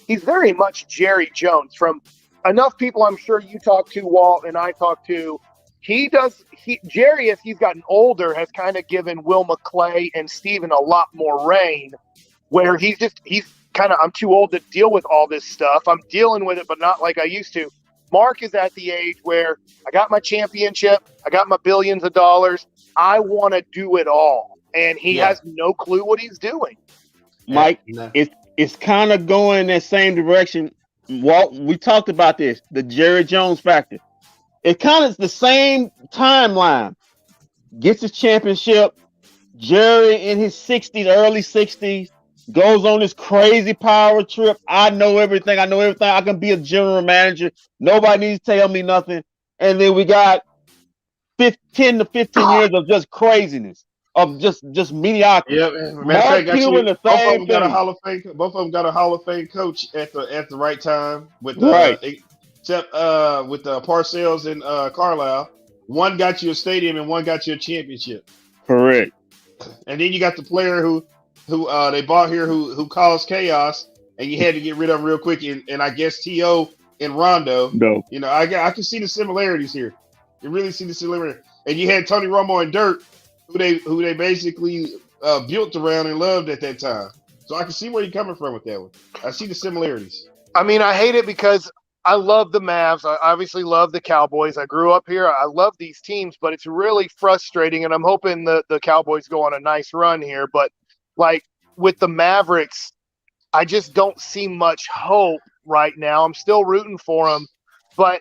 He's very much Jerry Jones. From enough people I'm sure you talk to, Walt, and I talk to, Jerry, as he's gotten older, has kind of given Will McClay and Steven a lot more reign, where he's kind of, I'm too old to deal with all this stuff. I'm dealing with it, but not like I used to. Mark is at the age where I got my championship, I got my billions of dollars, I want to do it all. And he has no clue what he's doing. Mike, it's kind of going that same direction. Walt, we talked about this, the Jerry Jones factor. It kind of is the same timeline. Gets his championship. Jerry in his 60s, early 60s, goes on this crazy power trip. I know everything. I can be a general manager. Nobody needs to tell me nothing. And then we got 10 to 15 years of just craziness, of just mediocrity. Yeah, Mark Cuban, the same thing. Both of them got a Hall of Fame coach at the right time with except with Parcells and Carlisle. One got you a stadium and one got you a championship. Correct. And then you got the player who they bought here who caused chaos, and you had to get rid of him real quick. And I guess T.O. and Rondo. No. You know, I can see the similarities here. You really see the similarity. And you had Tony Romo and Dirk, who they basically built around and loved at that time. So I can see where you're coming from with that one. I see the similarities. I mean, I hate it because I love the Mavs. I obviously love the Cowboys. I grew up here. I love these teams, but it's really frustrating, and I'm hoping the Cowboys go on a nice run here. But, like, with the Mavericks, I just don't see much hope right now. I'm still rooting for them. But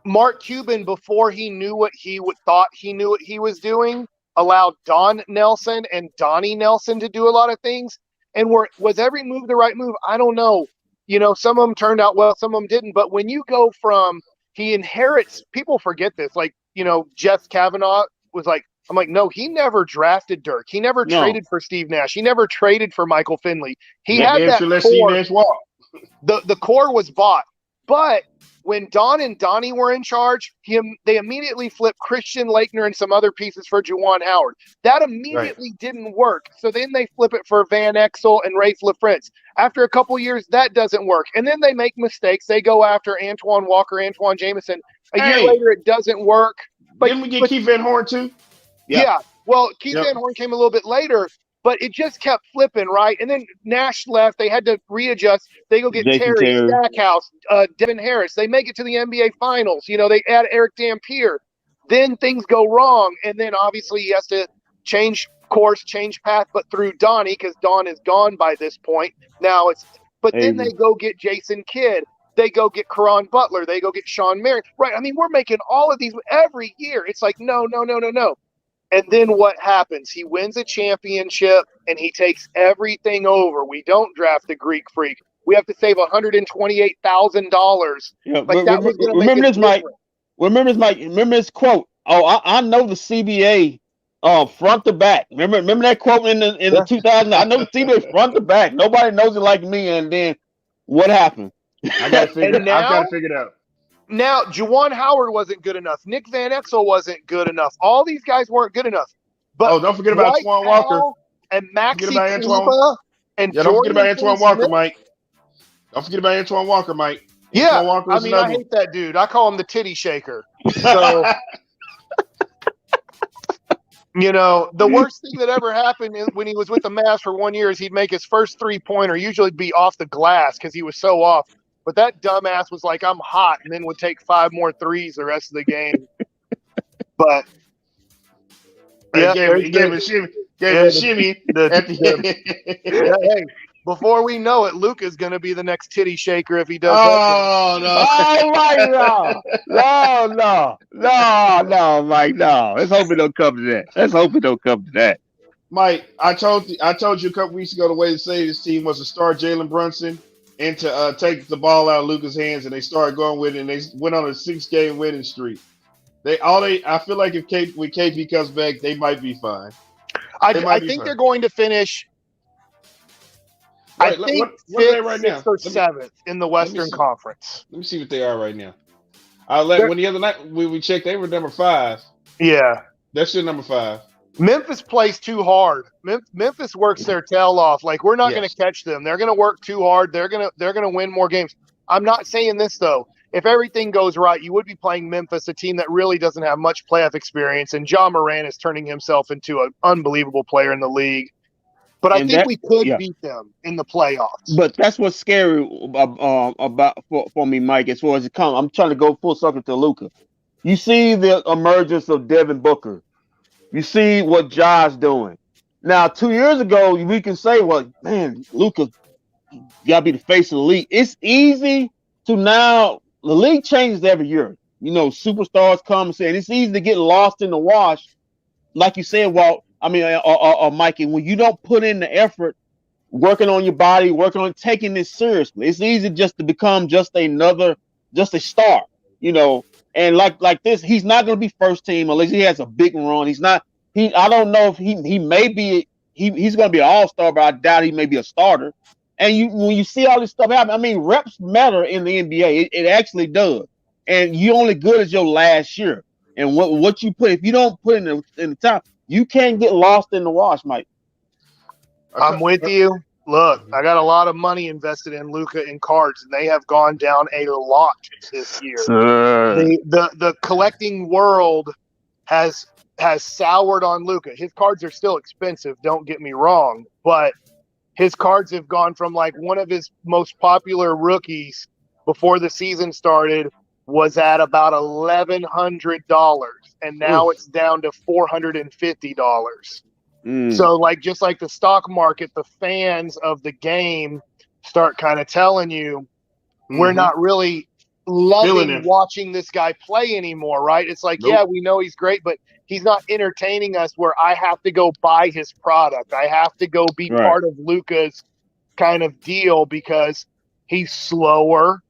Mark Cuban, before he knew what he thought he knew what he was doing, allowed Don Nelson and Donnie Nelson to do a lot of things. And was every move the right move? I don't know. You know, some of them turned out well, some of them didn't. But when you go from he inherits, people forget this. Like, you know, Jeff Kavanaugh was like, I'm like, no, he never drafted Dirk. He never traded for Steve Nash. He never traded for Michael Finley. He had that core. Steve Nash walk. The core was bought. But when Don and Donnie were in charge, they immediately flipped Christian Laettner and some other pieces for Juwan Howard. That immediately didn't work. So then they flip it for Van Exel and Rafe LaFrentz. After a couple years, that doesn't work. And then they make mistakes. They go after Antoine Walker, Antoine Jameson. A year later, it doesn't work. But, didn't we get Keith Van Horn too? Yeah. Well, Keith Van Horn came a little bit later, but it just kept flipping, right? And then Nash left. They had to readjust. They go get Terry Stackhouse, Devin Harris. They make it to the NBA Finals. You know, they add Eric Dampier. Then things go wrong, and then obviously he has to change course, change path, but through Donnie, because Don is gone by this point. Now then they go get Jason Kidd. They go get Caron Butler. They go get Sean Marion. Right? I mean, we're making all of these every year. It's like, no. And then what happens? He wins a championship, and he takes everything over. We don't draft the Greek freak. We have to save $128,000. Yeah, like remember this, Mike. Remember this, Mike. Remember this quote. Oh, I know the CBA front to back. Remember that quote in the 2000. I know the CBA front to back. Nobody knows it like me. And then what happened? I got to figure it out. Now, Juwan Howard wasn't good enough. Nick Van Exel wasn't good enough. All these guys weren't good enough. But don't forget about Antoine Walker. And Maxi Kleber and don't forget about Antoine Walker, Mike. Don't forget about Antoine Walker, Mike. Yeah, I mean, I hate that dude. I call him the titty shaker. So, you know, the worst thing that ever happened when he was with the Mavs for 1 year is he'd make his first three-pointer, usually be off the glass because he was so off. But that dumbass was like, I'm hot, and then would take 5 more threes the rest of the game. But he gave a shimmy. At the end. Hey, before we know it, Luka's going to be the next titty shaker if he does that. Oh, Mike, no, Mike, no. Let's hope it don't come to that. Mike, I told you a couple weeks ago the way to save this team was to start Jalen Brunson and to take the ball out of Luka's hands, and they started going with it, and they went on a 6-game winning streak. I feel like when KP comes back, they might be fine. I think they're going to finish. Right, I think what are they right now? 6th or 7th in the Western Conference. Let me see what they are right now. When the other night we checked, they were number 5. Yeah, they're still number 5. Memphis plays too hard. Memphis works their tail off. Like, we're not going to catch them. They're going to work too hard. They're going to win more games. I'm not saying this though. If everything goes right, you would be playing Memphis, a team that really doesn't have much playoff experience, and Ja Morant is turning himself into an unbelievable player in the league. But I think we could beat them in the playoffs. But that's what's scary about for me, Mike, as far as it comes. I'm trying to go full circle to Luka. You see the emergence of Devin Booker. You see what Ja's doing. Now, 2 years ago, we can say, well, man, Luka, you got to be the face of the league. It's easy to now, the league changes every year. You know, superstars come and say, and it's easy to get lost in the wash. Like you said, Walt, Mikey, when you don't put in the effort, working on your body, working on taking this seriously, it's easy just to become just a star, you know. And like this, he's not going to be first team unless he has a big run. I don't know if he may be, he's going to be an all-star, but I doubt he may be a starter. And when you see all this stuff happen, I mean, reps matter in the NBA. It actually does. And you only good as your last year. And what you put, if you don't put in the time, you can't get lost in the wash, Mike. I'm with you. Look, I got a lot of money invested in Luka in cards, and they have gone down a lot this year. The collecting world has soured on Luka. His cards are still expensive, don't get me wrong, but his cards have gone from like one of his most popular rookies before the season started was at about $1,100, and now it's down to $450. So, like, just like the stock market, the fans of the game start kind of telling you we're not really loving watching this guy play anymore, right? It's like, yeah, we know he's great, but he's not entertaining us where I have to go buy his product. I have to go be part of Luka's kind of deal because he's slower.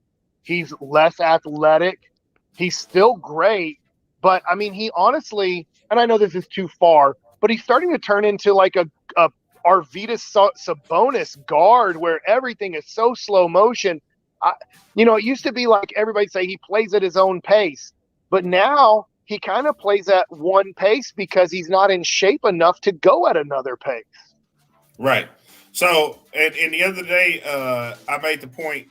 He's less athletic. He's still great. But, I mean, he honestly, and I know this is too far, but he's starting to turn into like a Arvydas Sabonis guard where everything is so slow motion. It used to be like everybody say he plays at his own pace, but now he kind of plays at one pace because he's not in shape enough to go at another pace. Right. So, and the other day, I made the point,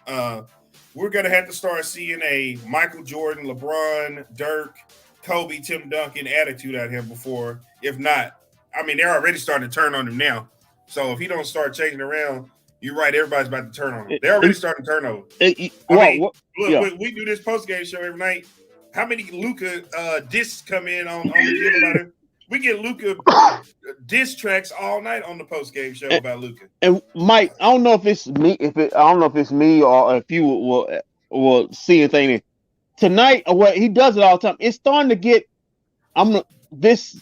we're going to have to start seeing a Michael Jordan, LeBron, Dirk, Kobe, Tim Duncan attitude out here before. If not, I mean, they're already starting to turn on him now. So if he don't start changing around, you're right. Everybody's about to turn on him. They're already starting to turn over. We do this post-game show every night. How many Luka discs come in on the Twitter? We get Luka diss tracks all night on the post-game show about Luka. And Mike, I don't know if it's me. I don't know if it's me or if you will see anything tonight. Or what he does it all the time. It's starting to get. This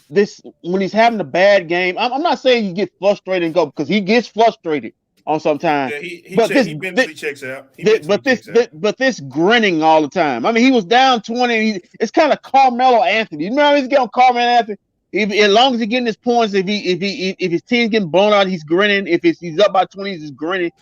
when he's having a bad game. I'm not saying you get frustrated and go because he gets frustrated on sometimes. Yeah, he mentally checks out. But this grinning all the time. I mean, he was down 20. It's kind of Carmelo Anthony. You remember he's getting Carmelo Anthony. As long as he's getting his points, if his team's getting blown out, he's grinning. If he's up by 20, he's grinning.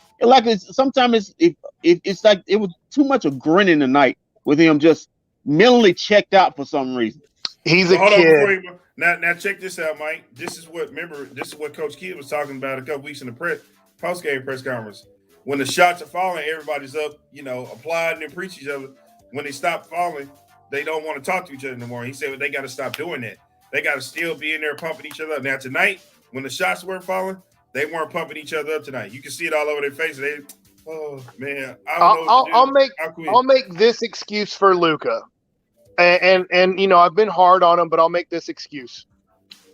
Sometimes it's like it was too much of grinning tonight with him just mentally checked out for some reason. He's a kid. Now check this out, Mike. This is what Coach Kidd was talking about a couple weeks in the post-game press conference. When the shots are falling, everybody's up, applauding and preach each other. When they stop falling, they don't want to talk to each other anymore. He said they got to stop doing that. They got to still be in there pumping each other up. Now tonight, when the shots weren't falling, they weren't pumping each other up tonight. You can see it all over their faces. Oh man, I'll make this excuse for Luka. And I've been hard on him, but I'll make this excuse.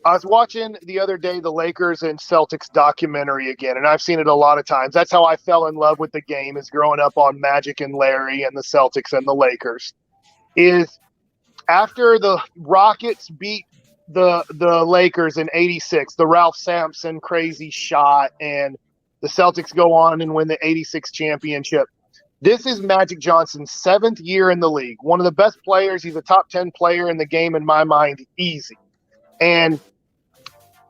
I was watching the other day the Lakers and Celtics documentary again, and I've seen it a lot of times. That's how I fell in love with the game, is growing up on Magic and Larry and the Celtics and the Lakers. Is after the Rockets beat the Lakers in '86, the Ralph Sampson crazy shot, and the Celtics go on and win the '86 championship. This is Magic Johnson's 7th year in the league. One of the best players. He's a top 10 player in the game in my mind, easy. And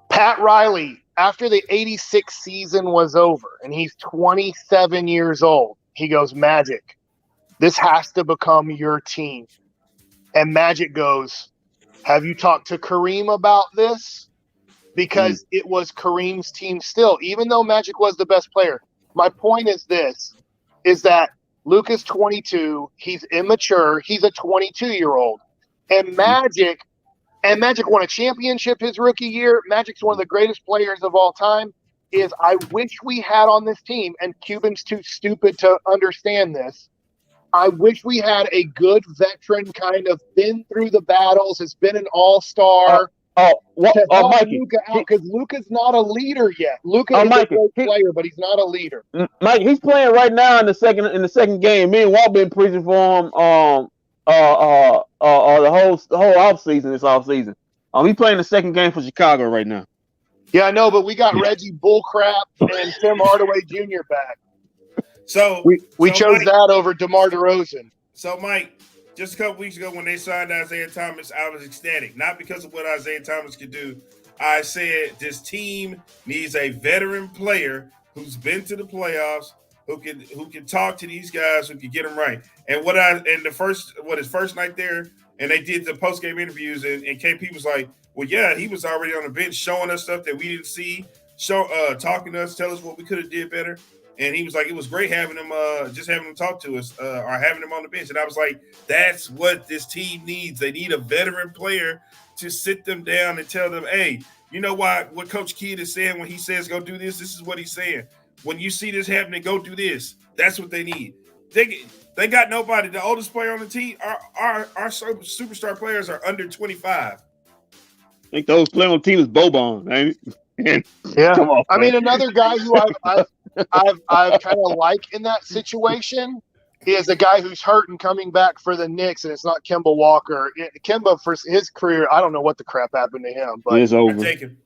Pat Riley, after the '86 season was over, and he's 27 years old, he goes, Magic, this has to become your team. And Magic goes, have you talked to Kareem about this? Because it was Kareem's team still, even though Magic was the best player. My point is this, is that Luka's 22. He's immature. He's a 22-year-old. And Magic won a championship his rookie year. Magic's one of the greatest players of all time. I wish we had on this team, and Cuban's too stupid to understand this, I wish we had a good veteran, kind of been through the battles, has been an all-star. To help Luka out, because Luka's not a leader yet. Luka is a great player, but he's not a leader. Mike, he's playing right now in the second game. Me and Walt been preaching for him the whole off season. This off season, he's playing the second game for Chicago right now. Yeah, I know, but we got Reggie Bullcrap and Tim Hardaway Jr. back. So we chose that over DeMar DeRozan. So Mike, just a couple weeks ago when they signed Isaiah Thomas, I was ecstatic. Not because of what Isaiah Thomas could do. I said this team needs a veteran player who's been to the playoffs, who can talk to these guys, who can get them right. And his first night there, and they did the post game interviews, and KP was like, well, yeah, he was already on the bench showing us stuff that we didn't see, talking to us, tell us what we could have did better. And he was like, it was great having him, just having him talk to us, or having him on the bench. And I was like, that's what this team needs. They need a veteran player to sit them down and tell them, hey, you know what Coach Kidd is saying when he says go do this? This is what he's saying. When you see this happening, go do this. That's what they need. They got nobody. The oldest player on the team, our superstar players are under 25. I think those playing on the team is Boban, ain't it? Yeah. Come on, I mean, another guy who I've kind of like in that situation is a guy who's hurt and coming back for the Knicks, and it's not Kemba Walker. Kemba, for his career, I don't know what the crap happened to him, but it's over. I take him.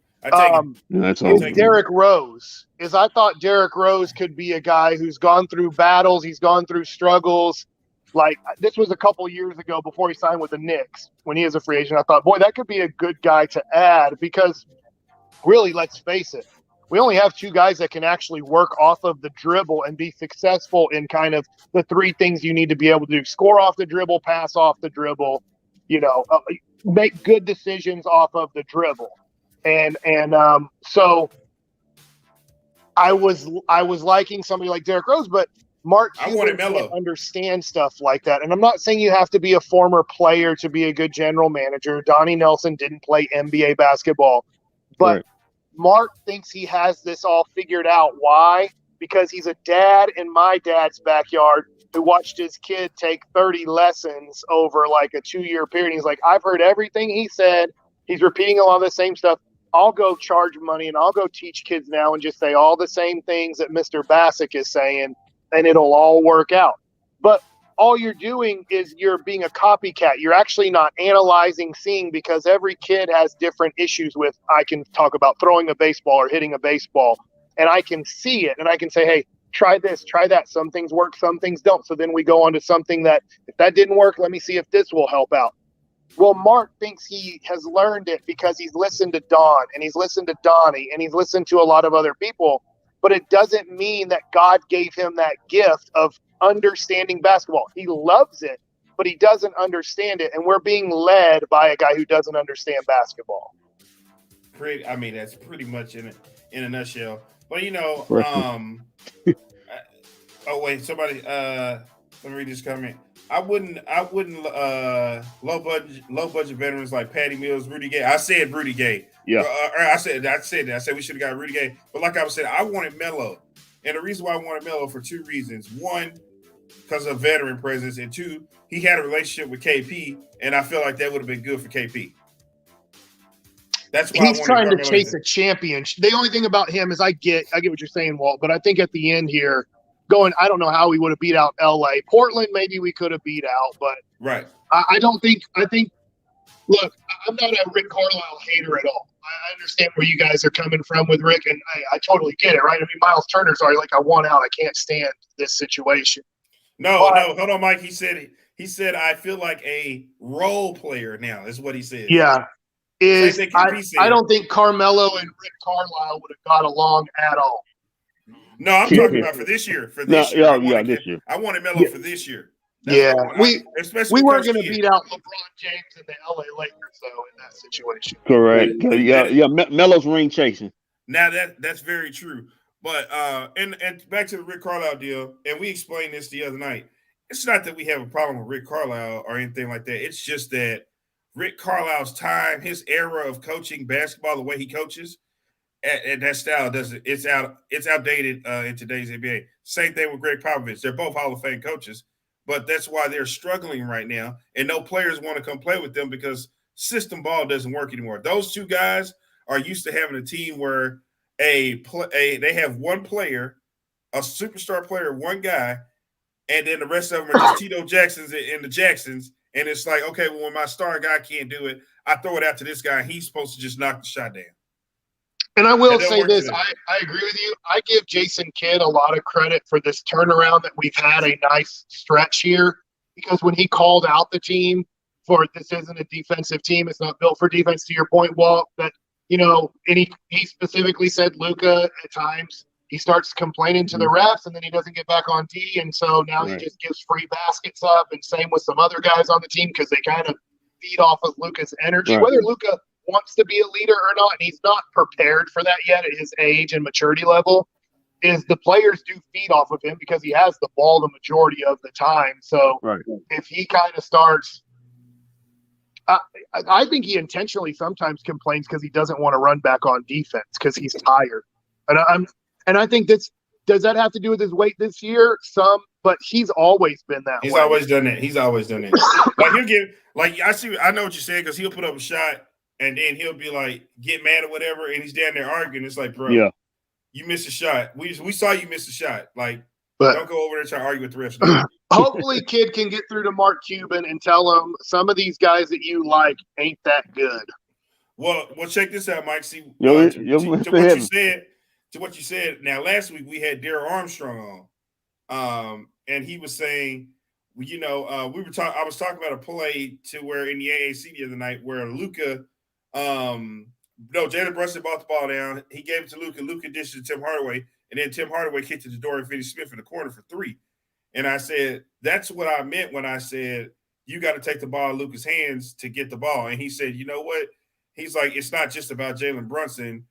That's over. Derrick Rose. I thought Derrick Rose could be a guy who's gone through battles. He's gone through struggles. Like, this was a couple years ago before he signed with the Knicks when he was a free agent. I thought, boy, that could be a good guy to add because, really, let's face it, we only have two guys that can actually work off of the dribble and be successful in kind of the three things you need to be able to do: score off the dribble, pass off the dribble, make good decisions off of the dribble. And so I was liking somebody like Derrick Rose, but Mark Cuban can't understand stuff like that. And I'm not saying you have to be a former player to be a good general manager. Donnie Nelson didn't play NBA basketball, but right. Mark thinks he has this all figured out. Why? Because he's a dad in my dad's backyard who watched his kid take 30 lessons over like a 2-year period. He's like, I've heard everything he said. He's repeating a lot of the same stuff. I'll go charge money and I'll go teach kids now and just say all the same things that Mr. Bacsik is saying, and it'll all work out. But all you're doing is you're being a copycat. You're actually not analyzing, seeing, because every kid has different issues with, I can talk about throwing a baseball or hitting a baseball, and I can see it, and I can say, hey, try this, try that. Some things work, some things don't. So then we go on to something that, if that didn't work, let me see if this will help out. Well, Mark thinks he has learned it because he's listened to Don, and he's listened to Donnie, and he's listened to a lot of other people. But it doesn't mean that God gave him that gift of understanding basketball. He loves it, but he doesn't understand it. And we're being led by a guy who doesn't understand basketball. That's pretty much in a nutshell. But, oh, wait, somebody, let me read this comment. I wouldn't low budget veterans like Patty Mills, Rudy Gay. I said Rudy Gay. Yeah. I said that. I said we should have got Rudy Gay. But like I was saying, I wanted Melo. And the reason why I wanted Melo for two reasons. One, because of veteran presence. And two, he had a relationship with KP. And I feel like that would have been good for KP. That's why he's trying to chase a championship. The only thing about him is I get what you're saying, Walt. But I think at the end here, I don't know how we would have beat out LA. Portland, maybe we could have beat out, but right. I think, look, I'm not a Rick Carlisle hater at all. I understand where you guys are coming from with Rick, and I totally get it, right? I mean, Miles Turner's already like, I want out. I can't stand this situation. No, hold on, Mike. He said, I feel like a role player now, is what he said. Yeah. I don't think Carmelo and Rick Carlisle would have got along at all. No, I'm talking about for this year. This year. I wanted Melo for this year. We weren't going to beat out LeBron James and the LA Lakers, though, in that situation. Correct. Yeah. Melo's ring chasing. Now that's very true. But and back to the Rick Carlisle deal, and we explained this the other night. It's not that we have a problem with Rick Carlisle or anything like that. It's just that Rick Carlisle's time, his era of coaching basketball, the way he coaches, and that style it's outdated in today's NBA. Same thing with Greg Popovich. They're both Hall of Fame coaches, but that's why they're struggling right now. And no players want to come play with them because system ball doesn't work anymore. Those two guys are used to having a team where they have one player, a superstar player, one guy, and then the rest of them are just Tito Jacksons and the Jacksons. And it's like, okay, well, when my star guy can't do it, I throw it out to this guy. He's supposed to just knock the shot down. And I will say this, I agree with you. I give Jason Kidd a lot of credit for this turnaround that we've had a nice stretch here, because when he called out the team for this isn't a defensive team, it's not built for defense, to your point, Walt, that, and he specifically said Luka at times he starts complaining to the refs, and then he doesn't get back on D, and so now he just gives free baskets up, and same with some other guys on the team because they kind of feed off of Luka's energy. Right. Whether Luka wants to be a leader or not, and he's not prepared for that yet at his age and maturity level, is the players do feed off of him because he has the ball the majority of the time. So if he kind of starts – I think he intentionally sometimes complains because he doesn't want to run back on defense because he's tired. And I think does that have to do with his weight this year? Some, but he's always been that way. He's always done that. Like he'll get I know what you're saying because he'll put up a shot and then he'll be like get mad or whatever, and he's down there arguing. It's like, bro, you missed a shot. We saw you miss a shot. Like, don't go over there and try to argue with the refs. Hopefully, Kid can get through to Mark Cuban and tell him some of these guys that you like ain't that good. Well, check this out, Mike. See, to what you said. Now, last week we had Darryl Armstrong on, and he was saying, I was talking about a play to where in the AAC the other night where Luka, Jalen Brunson brought the ball down. He gave it to Luka. Luka dished it to Tim Hardaway, and then Tim Hardaway kicked it to Dorian Finney-Smith in the corner for 3. And I said, that's what I meant when I said, you got to take the ball in Luka's hands to get the ball. And he said, you know what? He's like, it's not just about Jalen Brunson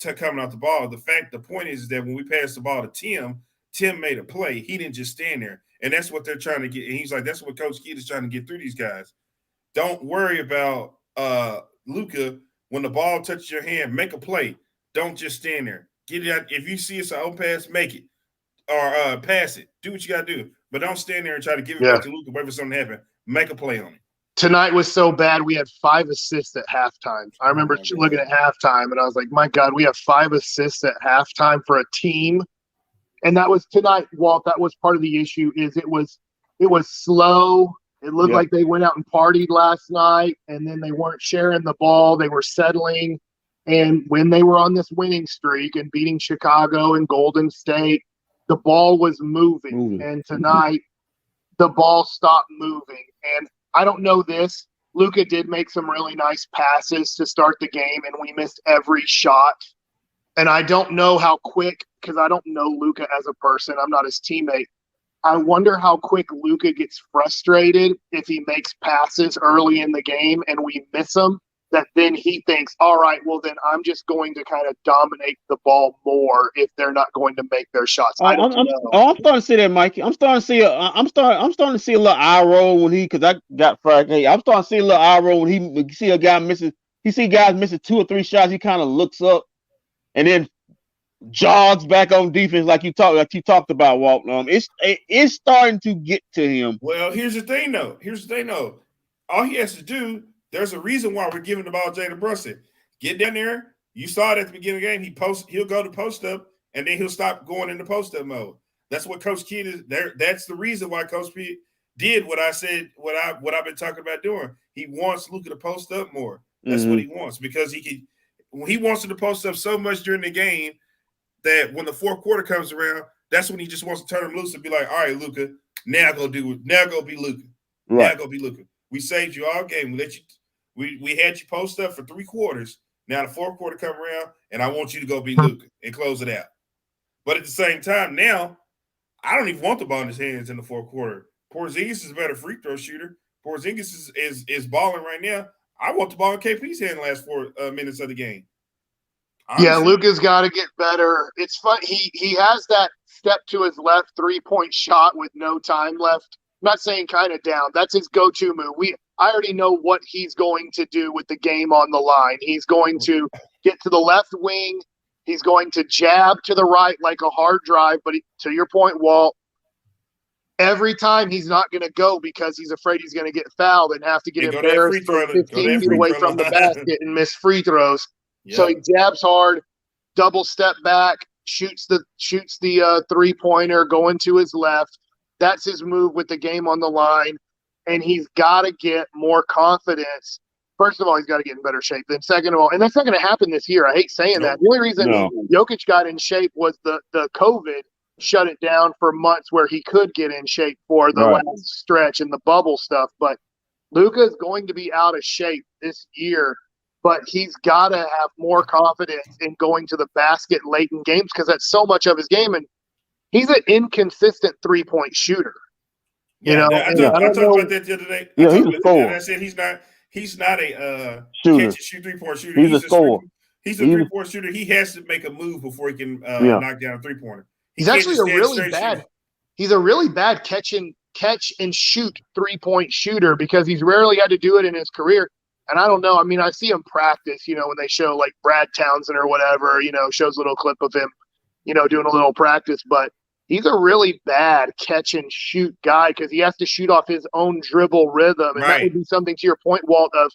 coming out the ball. The point is that when we passed the ball to Tim made a play. He didn't just stand there. And that's what they're trying to get. And he's like, that's what Coach Kidd is trying to get through these guys. Don't worry about Luka. When the ball touches your hand, make a play. Don't just stand there. Get it out. If you see it's an open pass, make it. Or pass it. Do what you got to do. But don't stand there and try to give it back to Luka. Wait for something to happen. Make a play on it. Tonight was so bad. We had 5 assists at halftime. I remember looking at halftime, and I was like, my God, we have 5 assists at halftime for a team. And that was tonight, Walt. That was part of the issue is it was slow. It looked like they went out and partied last night, and then they weren't sharing the ball. They were settling. And when they were on this winning streak and beating Chicago and Golden State, the ball was moving. And tonight, the ball stopped moving. And I don't know this. Luka did make some really nice passes to start the game, and we missed every shot. And I don't know how quick, because I don't know Luka as a person. I'm not his teammate. I wonder how quick Luka gets frustrated if he makes passes early in the game and we miss them, that then he thinks, all right, well, then I'm just going to kind of dominate the ball more if they're not going to make their shots. I'm starting to see that, Mikey. I'm starting to see a little eye roll when because I got Friday. Hey, I'm starting to see a little eye roll when he see a guy missing. He see guys missing 2 or 3 shots. He kind of looks up and then jogs back on defense like you talked about, Walt. It's starting to get to him. Well, here's the thing though. All he has to do. There's a reason why we're giving the ball to Jalen Brunson. Get down there. You saw it at the beginning of the game. He'll go to post up, and then he'll stop going into post up mode. That's what Coach Kidd is there. That's the reason why Coach P did what I said. What I've been talking about doing. He wants Luka to post up more. That's what he wants because he wants him to post up so much during the game that when the fourth quarter comes around, that's when he just wants to turn him loose and be like, all right, Luka, now go be Luka. Now go be Luka. We saved you all game. We had you post up for 3 quarters. Now the fourth quarter come around, and I want you to go be Luka and close it out. But at the same time, now I don't even want the ball in his hands in the fourth quarter. Porzingis is a better free throw shooter. Porzingis is balling right now. I want the ball in KP's hand the last 4 minutes of the game. Honestly. Yeah, Luka's got to get better. It's fun. He has that step to his left 3-point shot with no time left. I'm not saying kind of down. That's his go-to move. I already know what he's going to do with the game on the line. He's going to get to the left wing. He's going to jab to the right like a hard drive. But to your point, Walt, every time he's not going to go because he's afraid he's going to get fouled and have to get embarrassed from 15 feet away from the basket and miss free throws. Yep. So he jabs hard, double step back, shoots the 3-pointer going to his left. That's his move with the game on the line. And he's got to get more confidence. First of all, he's got to get in better shape. Then second of all, and that's not going to happen this year. I hate saying that. The only reason Jokic got in shape was the COVID shut it down for months where he could get in shape for the last stretch and the bubble stuff. But Luka is going to be out of shape this year. but he's got to have more confidence in going to the basket late in games because that's so much of his game. And he's an inconsistent 3-point shooter. Yeah, I talked about that the other day. I said he's not a catch and shoot 3-point shooter. He's a scorer. He's a 3-point shooter. He has to make a move before he can knock down a 3-pointer. He's actually a really bad. He's a really bad catch and shoot 3-point shooter because he's rarely had to do it in his career. And I don't know. I mean, I see him practice, when they show like Brad Townsend or whatever, shows a little clip of him, doing a little practice. But he's a really bad catch and shoot guy because he has to shoot off his own dribble rhythm. And that would be something to your point, Walt, of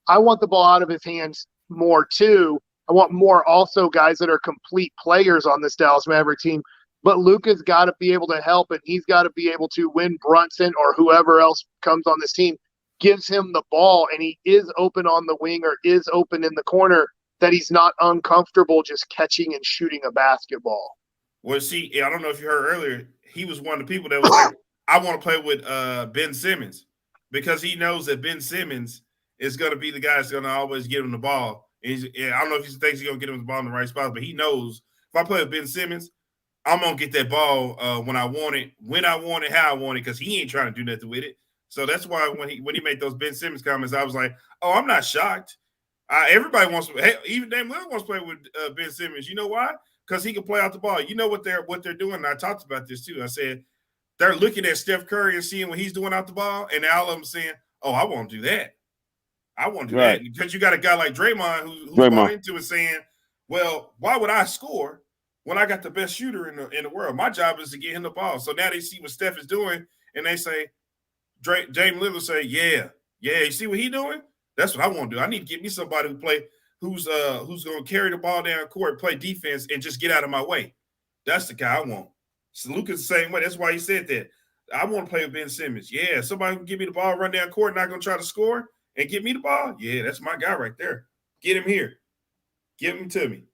I want the ball out of his hands more too. I want more also guys that are complete players on this Dallas Maverick team. But Luka's got to be able to help, and he's got to be able to win Brunson or whoever else comes on this team gives him the ball, and he is open on the wing or is open in the corner, that he's not uncomfortable just catching and shooting a basketball. Well, see, I don't know if you heard earlier, he was one of the people that was like, I want to play with Ben Simmons because he knows that Ben Simmons is going to be the guy that's going to always give him the ball. I don't know if he thinks he's going to get him the ball in the right spot, but he knows if I play with Ben Simmons, I'm going to get that ball when I want it, how I want it, because he ain't trying to do nothing with it. So that's why when he made those Ben Simmons comments, I was like, oh, I'm not shocked. Everybody wants to, even Dame Lillard wants to play with Ben Simmons. You know why? Because he can play out the ball. You know what they're doing? And I talked about this too. I said they're looking at Steph Curry and seeing what he's doing out the ball, and all of them saying, "Oh, I won't do that. I won't do that." Because you got a guy like Draymond who's bought into it, saying, "Well, why would I score when I got the best shooter in the world? My job is to get him the ball." So now they see what Steph is doing, and they say, James Lillard say, "Yeah, you see what he's doing? That's what I want to do. I need to get me somebody who's going to carry the ball down court, play defense, and just get out of my way. That's the guy I want." So Luka's the same way. That's why he said that. I want to play with Ben Simmons. Yeah, somebody who can give me the ball, run down court, not going to try to score and get me the ball. Yeah, that's my guy right there. Get him here. Give him to me.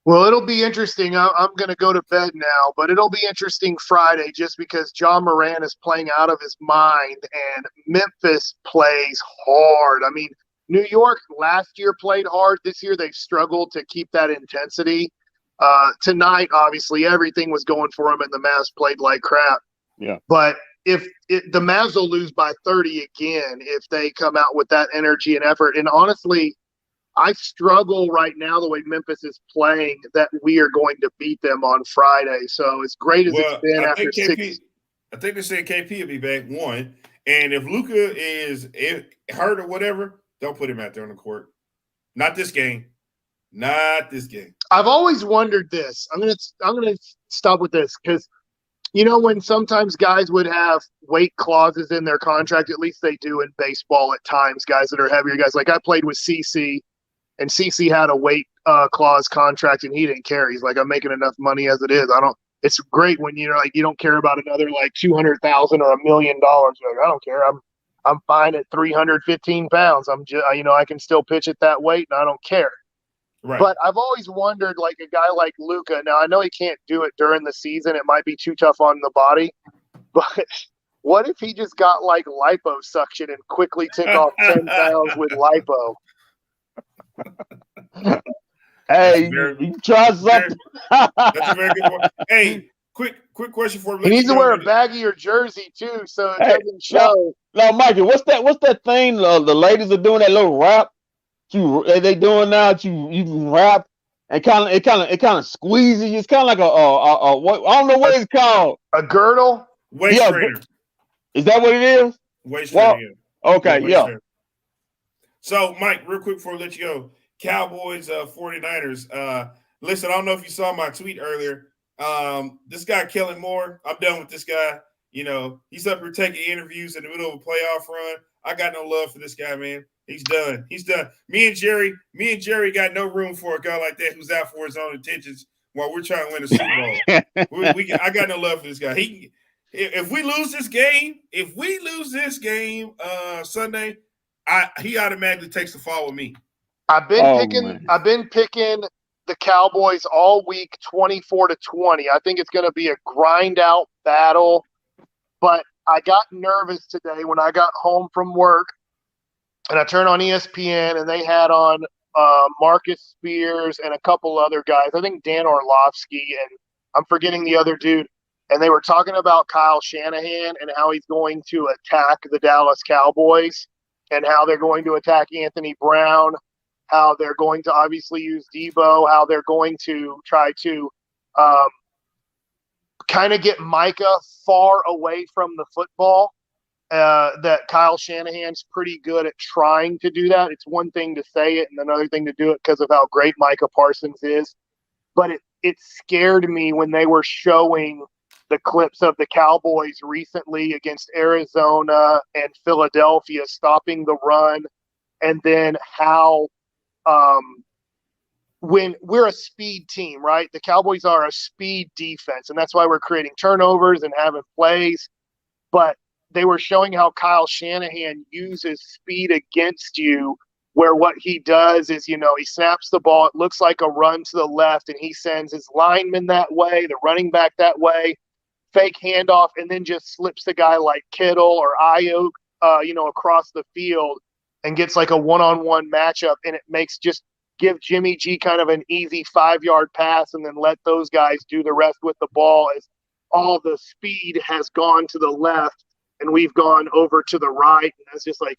Well, it'll be interesting. I'm going to go to bed now, but it'll be interesting Friday just because John Moran is playing out of his mind and Memphis plays hard. I mean, New York last year played hard. This year they've struggled to keep that intensity. Tonight, obviously, everything was going for them, and the Mavs played like crap. Yeah. But the Mavs will lose by 30 again if they come out with that energy and effort. And honestly, I struggle right now the way Memphis is playing that we are going to beat them on Friday. So as great as it's been after 6. I think they said KP will be back one. And if Luka is hurt or whatever, don't put him out there on the court. Not this game. Not this game. I've always wondered this. I'm gonna stop with this because when sometimes guys would have weight clauses in their contract, at least they do in baseball at times, guys that are heavier guys. Like I played with CC, and CC had a weight clause contract, and he didn't care. He's like, I'm making enough money as it is. It's great when you don't care about another like $200,000 or $1 million. You're like, I don't care. I'm fine at 315 pounds. I'm just, I can still pitch at that weight, and I don't care. Right. But I've always wondered, like a guy like Luka. Now I know he can't do it during the season; it might be too tough on the body. But what if he just got like liposuction and quickly took off 10 pounds with lipo? Hey, you try something. That's a very good point. Hey, quick question for me. He needs to wear a baggier jersey too, so it doesn't show. No, Mikey, what's that thing the ladies are doing, that little rap? They doing now? You rap and it kind of squeezes. It's kind of like what, I don't know what it's called. A girdle. Waist trainer. Is that what it is? Waist trainer. Okay, yeah. Trainer. So, Mike, real quick before we let you go, Cowboys, 49ers. Listen, I don't know if you saw my tweet earlier. This guy, Kellen Moore, I'm done with this guy. He's up here taking interviews in the middle of a playoff run. I got no love for this guy, man. He's done. Me and Jerry got no room for a guy like that who's out for his own intentions while we're trying to win a Super Bowl. I got no love for this guy. If we lose this game Sunday, he automatically takes the fall with me. I've been picking the Cowboys all week, 24-20. I think it's going to be a grind out battle, but I got nervous today when I got home from work and I turned on ESPN and they had on Marcus Spears, and a couple other guys. I think Dan Orlovsky, and I'm forgetting the other dude. And they were talking about Kyle Shanahan and how he's going to attack the Dallas Cowboys and how they're going to attack Anthony Brown, how they're going to obviously use Debo, how they're going to try to kind of get Micah far away from the football. That Kyle Shanahan's pretty good at trying to do that. It's one thing to say it and another thing to do it because of how great Micah Parsons is. But it scared me when they were showing the clips of the Cowboys recently against Arizona and Philadelphia stopping the run, and then how when we're a speed team, right? The Cowboys are a speed defense, and that's why we're creating turnovers and having plays. But they were showing how Kyle Shanahan uses speed against you, where what he does is, he snaps the ball. It looks like a run to the left, and he sends his lineman that way, the running back that way, fake handoff, and then just slips the guy like Kittle or Ayuk, across the field and gets like a one-on-one matchup, and it makes just give Jimmy G kind of an easy 5-yard pass and then let those guys do the rest with the ball as all the speed has gone to the left and we've gone over to the right. And that's just like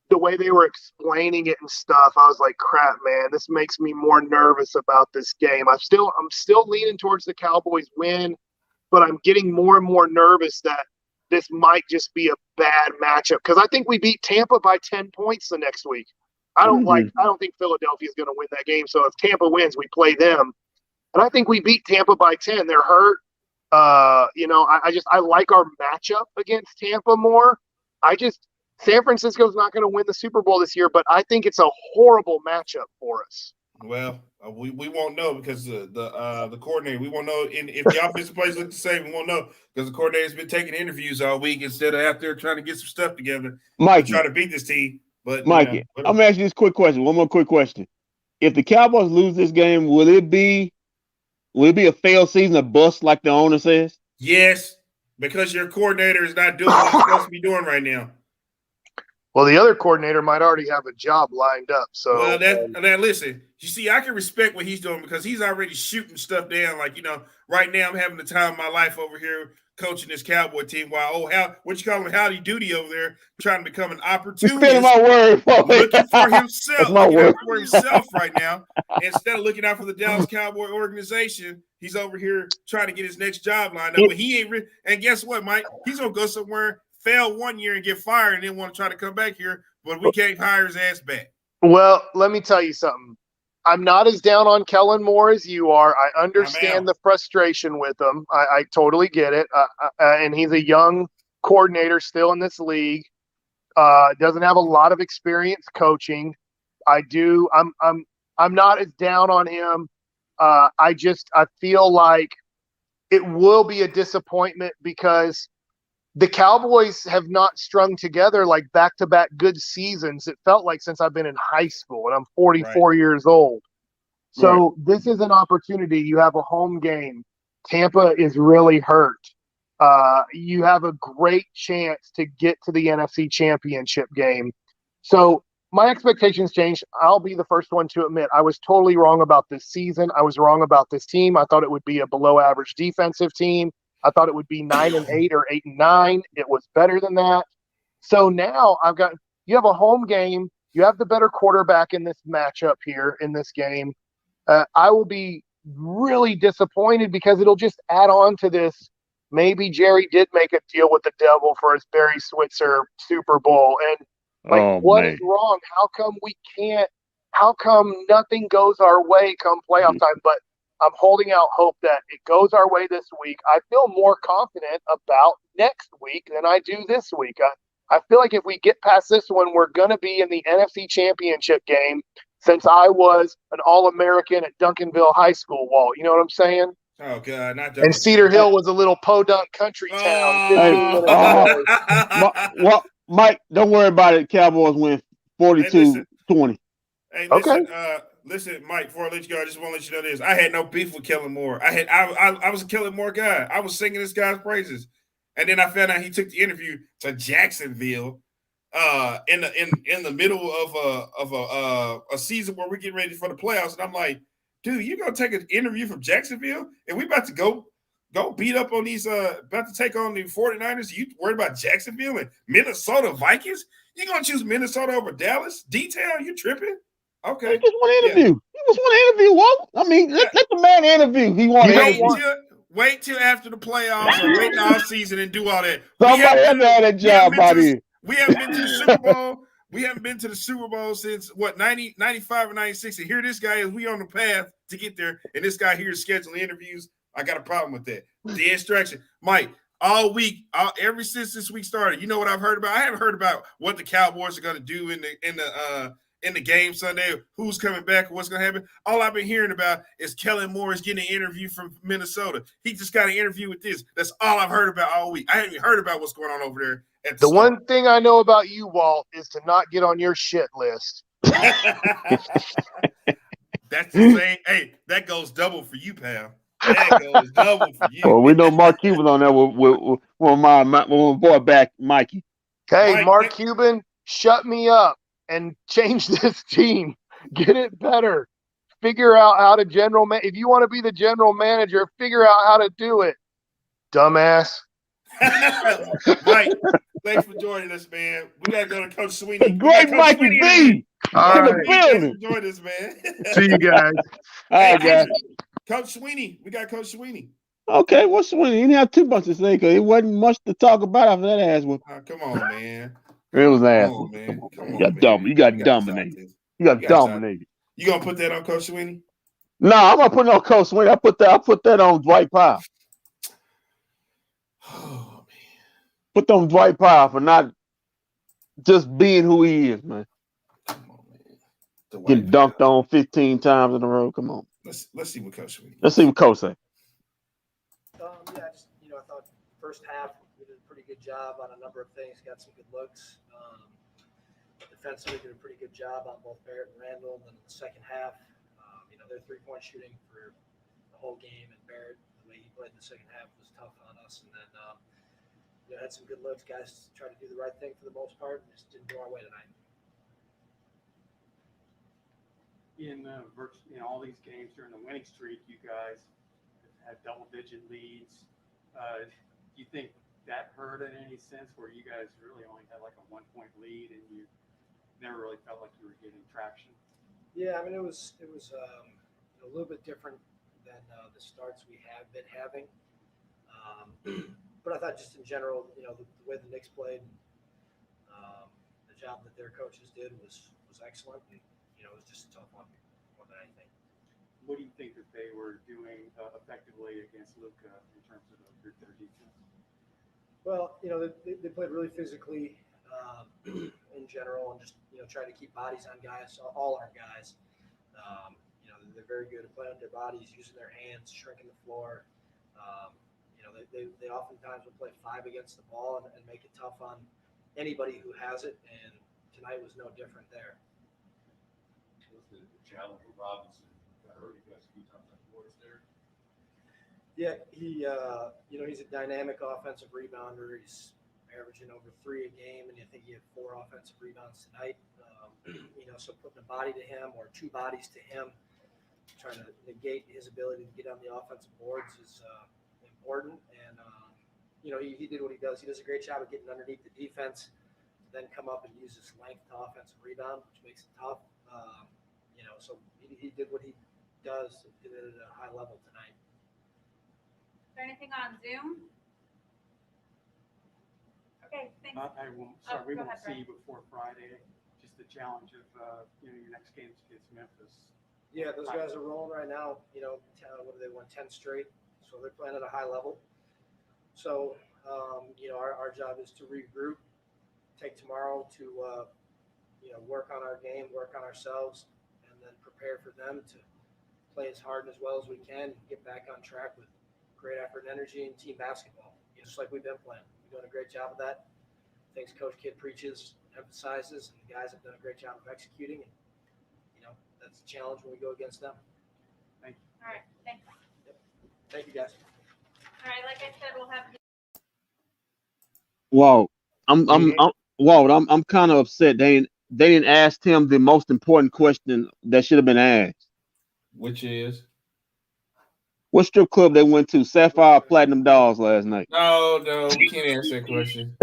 the way they were explaining it and stuff. I was like, crap, man, this makes me more nervous about this game. I'm still leaning towards the Cowboys win, but I'm getting more and more nervous that this might just be a bad matchup because I think we beat Tampa by 10 points the next week. I don't think Philadelphia is going to win that game. So if Tampa wins, we play them. And I think we beat Tampa by 10. They're hurt. I like our matchup against Tampa more. San Francisco's not going to win the Super Bowl this year, but I think it's a horrible matchup for us. Well, we won't know because the coordinator, we won't know. And if the offensive plays look the same, we won't know because the coordinator's been taking interviews all week instead of out there trying to get some stuff together. Mikey, trying to beat this team. But Mikey, I'm gonna ask you this quick question. One more quick question: if the Cowboys lose this game, will it be a failed season, a bust like the owner says? Yes, because your coordinator is not doing what he's supposed to be doing right now. Well, the other coordinator might already have a job lined up. So, listen, you see, I can respect what he's doing because he's already shooting stuff down. Like, right now I'm having the time of my life over here coaching this Cowboy team while, Howdy Doody over there trying to become an opportunist. Spinning my word. Looking for himself right now. Instead of looking out for the Dallas Cowboy organization, he's over here trying to get his next job lined up. But he ain't and guess what, Mike? He's going to go somewhere, fail 1 year and get fired and then want to try to come back here, but we can't hire his ass back. Well, let me tell you something. I'm not as down on Kellen Moore as you are. I understand the frustration with him. I totally get it. And he's a young coordinator still in this league. Doesn't have a lot of experience coaching. I'm not as down on him. I feel like it will be a disappointment because the Cowboys have not strung together like back-to-back good seasons. It felt like since I've been in high school, and I'm 44 years old. So This is an opportunity. You have a home game. Tampa is really hurt. You have a great chance to get to the NFC Championship game. So my expectations changed. I'll be the first one to admit I was totally wrong about this season. I was wrong about this team. I thought it would be a below-average defensive team. I thought it would be 9-8 or 8-9. It was better than that. So now you have a home game. You have the better quarterback in this matchup here in this game. I will be really disappointed because it'll just add on to this. Maybe Jerry did make a deal with the devil for his Barry Switzer Super Bowl. And what is wrong? How come nothing goes our way come playoff time? But I'm holding out hope that it goes our way this week. I feel more confident about next week than I do this week. I feel like if we get past this one, we're going to be in the NFC Championship game since I was an All-American at Duncanville High School, Walt. You know what I'm saying? Oh, God. Not and Cedar Hill was a little podunk country town. Well, Mike, don't worry about it. Cowboys win 42-20. Hey, listen, listen, Mike, before I let you go, I just want to let you know this. I had no beef with Kellen Moore. I was a Kellen Moore guy. I was singing this guy's praises. And then I found out he took the interview to Jacksonville. in the middle of a season where we're getting ready for the playoffs, and I'm like, dude, you gonna take an interview from Jacksonville, and we about to go beat up on these about to take on the 49ers. You worried about Jacksonville and Minnesota Vikings? You gonna choose Minnesota over Dallas? D-Town? You tripping? Okay. He just want to interview. He just want to interview. Walt. I mean, let the man interview. He want to interview. Wait till after the playoffs or wait off season and do all that. Somebody had that job out here. We haven't been to the Super Bowl. We haven't been to the Super Bowl since what 95 or 96. And here this guy is. We on the path to get there, and this guy here is scheduling interviews. I got a problem with that. The instruction, Mike. All week, ever since this week started, you know what I've heard about? I haven't heard about what the Cowboys are going to do in the game Sunday, who's coming back, what's going to happen. All I've been hearing about is Kellen Moore is getting an interview from Minnesota. He just got an interview with this. That's all I've heard about all week. I haven't even heard about what's going on over there. The one thing I know about you, Walt, is to not get on your shit list. That's the same. Hey, that goes double for you, pal. That goes double for you. Well, we know Mark Cuban on there with my boy back, Mikey. Hey, Mark Cuban, shut me up and change this team. Get it better. Figure out how to if you want to be the general manager, figure out how to do it. Dumbass. Mike, thanks for joining us, man. We gotta go to Coach Sweeny. Great Mikey B. All right. Thanks for joining us, man. See you guys. All right, guys. Coach Sweeny. We got Coach Sweeny. Okay, what's Sweeny? He didn't have too much to say because it wasn't much to talk about after that ass whoop. Come on, man. It was ass. Come on, man. You got dominated. You got dominated. You gonna put that on Coach Sweeny? No, I'm gonna put it on Coach Sweeny. I put that on Dwight Powell. Oh man. Put on Dwight Powell for not just being who he is, man. Come on, man. Getting dunked on 15 times in a row. Come on. Let's see what Coach Sweeny. Let's see what Coach say. Yeah, just I thought first half we did a pretty good job on a number of things. Got some good looks. Defensively did a pretty good job on both Barrett and Randall. And then in the second half, their 3-point shooting for the whole game, and Barrett, the way he played in the second half, was tough on us. And then had some good looks. Guys tried to do the right thing for the most part, and just didn't go our way tonight. In all these games during the winning streak, you guys have had double-digit leads. Do you think that hurt in any sense, where you guys really only had like a 1-point lead and you never really felt like you were getting traction? Yeah, I mean it was a little bit different than the starts we have been having. But I thought just in general, the way the Knicks played, the job that their coaches did was excellent. And, it was just a tough one more than anything. What do you think that they were doing effectively against Luka in terms of their defense? Well, they played really physically in general, and just try to keep bodies on guys, all our guys. They're very good at playing with their bodies, using their hands, shrinking the floor. They oftentimes will play 5 against the ball and make it tough on anybody who has it, and tonight was no different there. The challenge with Robinson got hurt. You guys a few times on boards there. Yeah, he's a dynamic offensive rebounder. He's averaging over 3 a game, and I think he had 4 offensive rebounds tonight. So putting a body to him or 2 bodies to him, trying to negate his ability to get on the offensive boards is important. And he did what he does. He does a great job of getting underneath the defense, then come up and use his length to offensive rebound, which makes it tough. So he did what he does, did it at a high level tonight. Is there anything on Zoom? Okay, thanks. We won't see you before Friday. Just the challenge of your next game against Memphis. Yeah, those guys are rolling right now. What do they won 10 straight? So they're playing at a high level. So our job is to regroup, take tomorrow to work on our game, work on ourselves, and then prepare for them to play as hard and as well as we can, and get back on track with great effort and energy in team basketball, just like we've been playing. We're doing a great job of that. Things Coach Kidd preaches, emphasizes, and the guys have done a great job of executing. And that's a challenge when we go against them. Thank you. All right, thanks. Yep. Thank you, guys. All right, like I said, we'll have. Whoa, Walt, I'm kind of upset. They didn't ask him the most important question that should have been asked. Which is? What strip club they went to? Sapphire Platinum Dolls last night. No, we can't answer that question.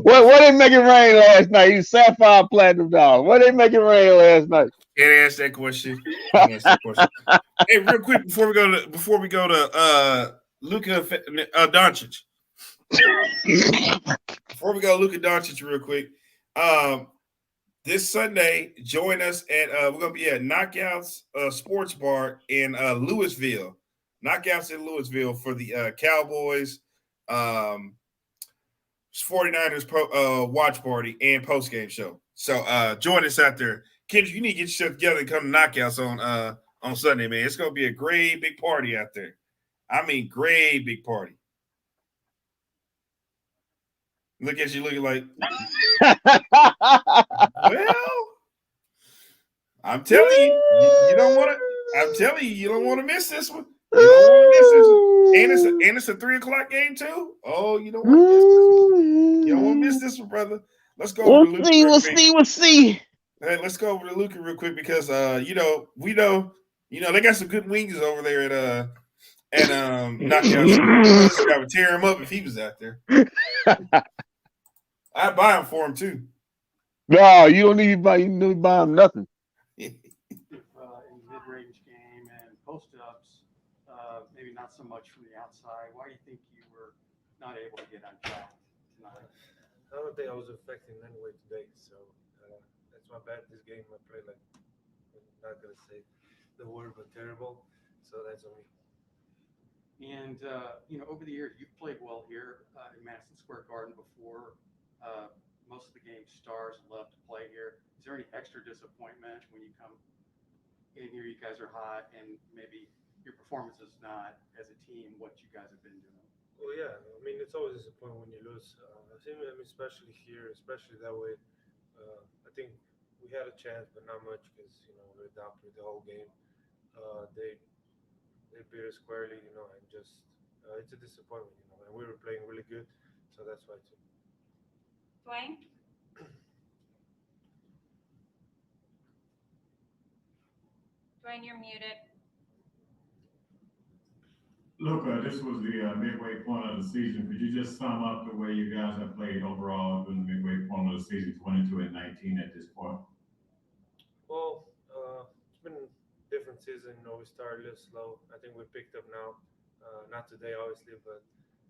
What they make it rain last night? You Sapphire Platinum Dolls. What they make it rain last night? Can't answer that question. Hey, real quick before we go to Luka Doncic. Before we go, Luka Doncic, real quick. This Sunday, join us at we're gonna be at Knockouts Sports Bar in Louisville. Knockouts in Louisville for the Cowboys 49ers watch party and post game show. So join us out there. Kendrick, you need to get yourself together and come to Knockouts on Sunday, man. It's gonna be a great big party out there. I mean, great big party. Look at you looking like, well, I'm telling you, you don't want to. I'm telling you, you don't want to miss this one. You don't want to miss this one. And it's a 3:00 game too. Oh, you don't want to miss this one. You don't want to miss this one, brother. Let's go over to Luka. We'll see. Hey, let's go over to Luka real quick because we know they got some good wings over there at Knockouts. I would tear him up if he was out there. I'd buy him for him too. No, you don't need to buy him nothing. In mid-range game and post-ups, maybe not so much from the outside. Why do you think you were not able to get on track tonight? I don't think I was affecting in any way today, so that's my bad. This game I played like, I'm not gonna say the word, but terrible. So that's on me. And over the years, you've played well here in Madison Square Garden before. Most of the game stars love to play here. Is there any extra disappointment when you come in here? You guys are hot, and maybe your performance is not, as a team, what you guys have been doing. Well, yeah. I mean, it's always disappointing when you lose. I think, especially here, especially that way. I think we had a chance, but not much because we dominated the whole game. They beat us squarely, and just it's a disappointment, And we were playing really good, so that's why too. Dwayne? Dwayne, you're muted. Luka, this was the midway point of the season. Could you just sum up the way you guys have played overall during the midway point of the season, 22-19 at this point? Well, it's been a different season. We started a little slow. I think we picked up now. Not today, obviously, but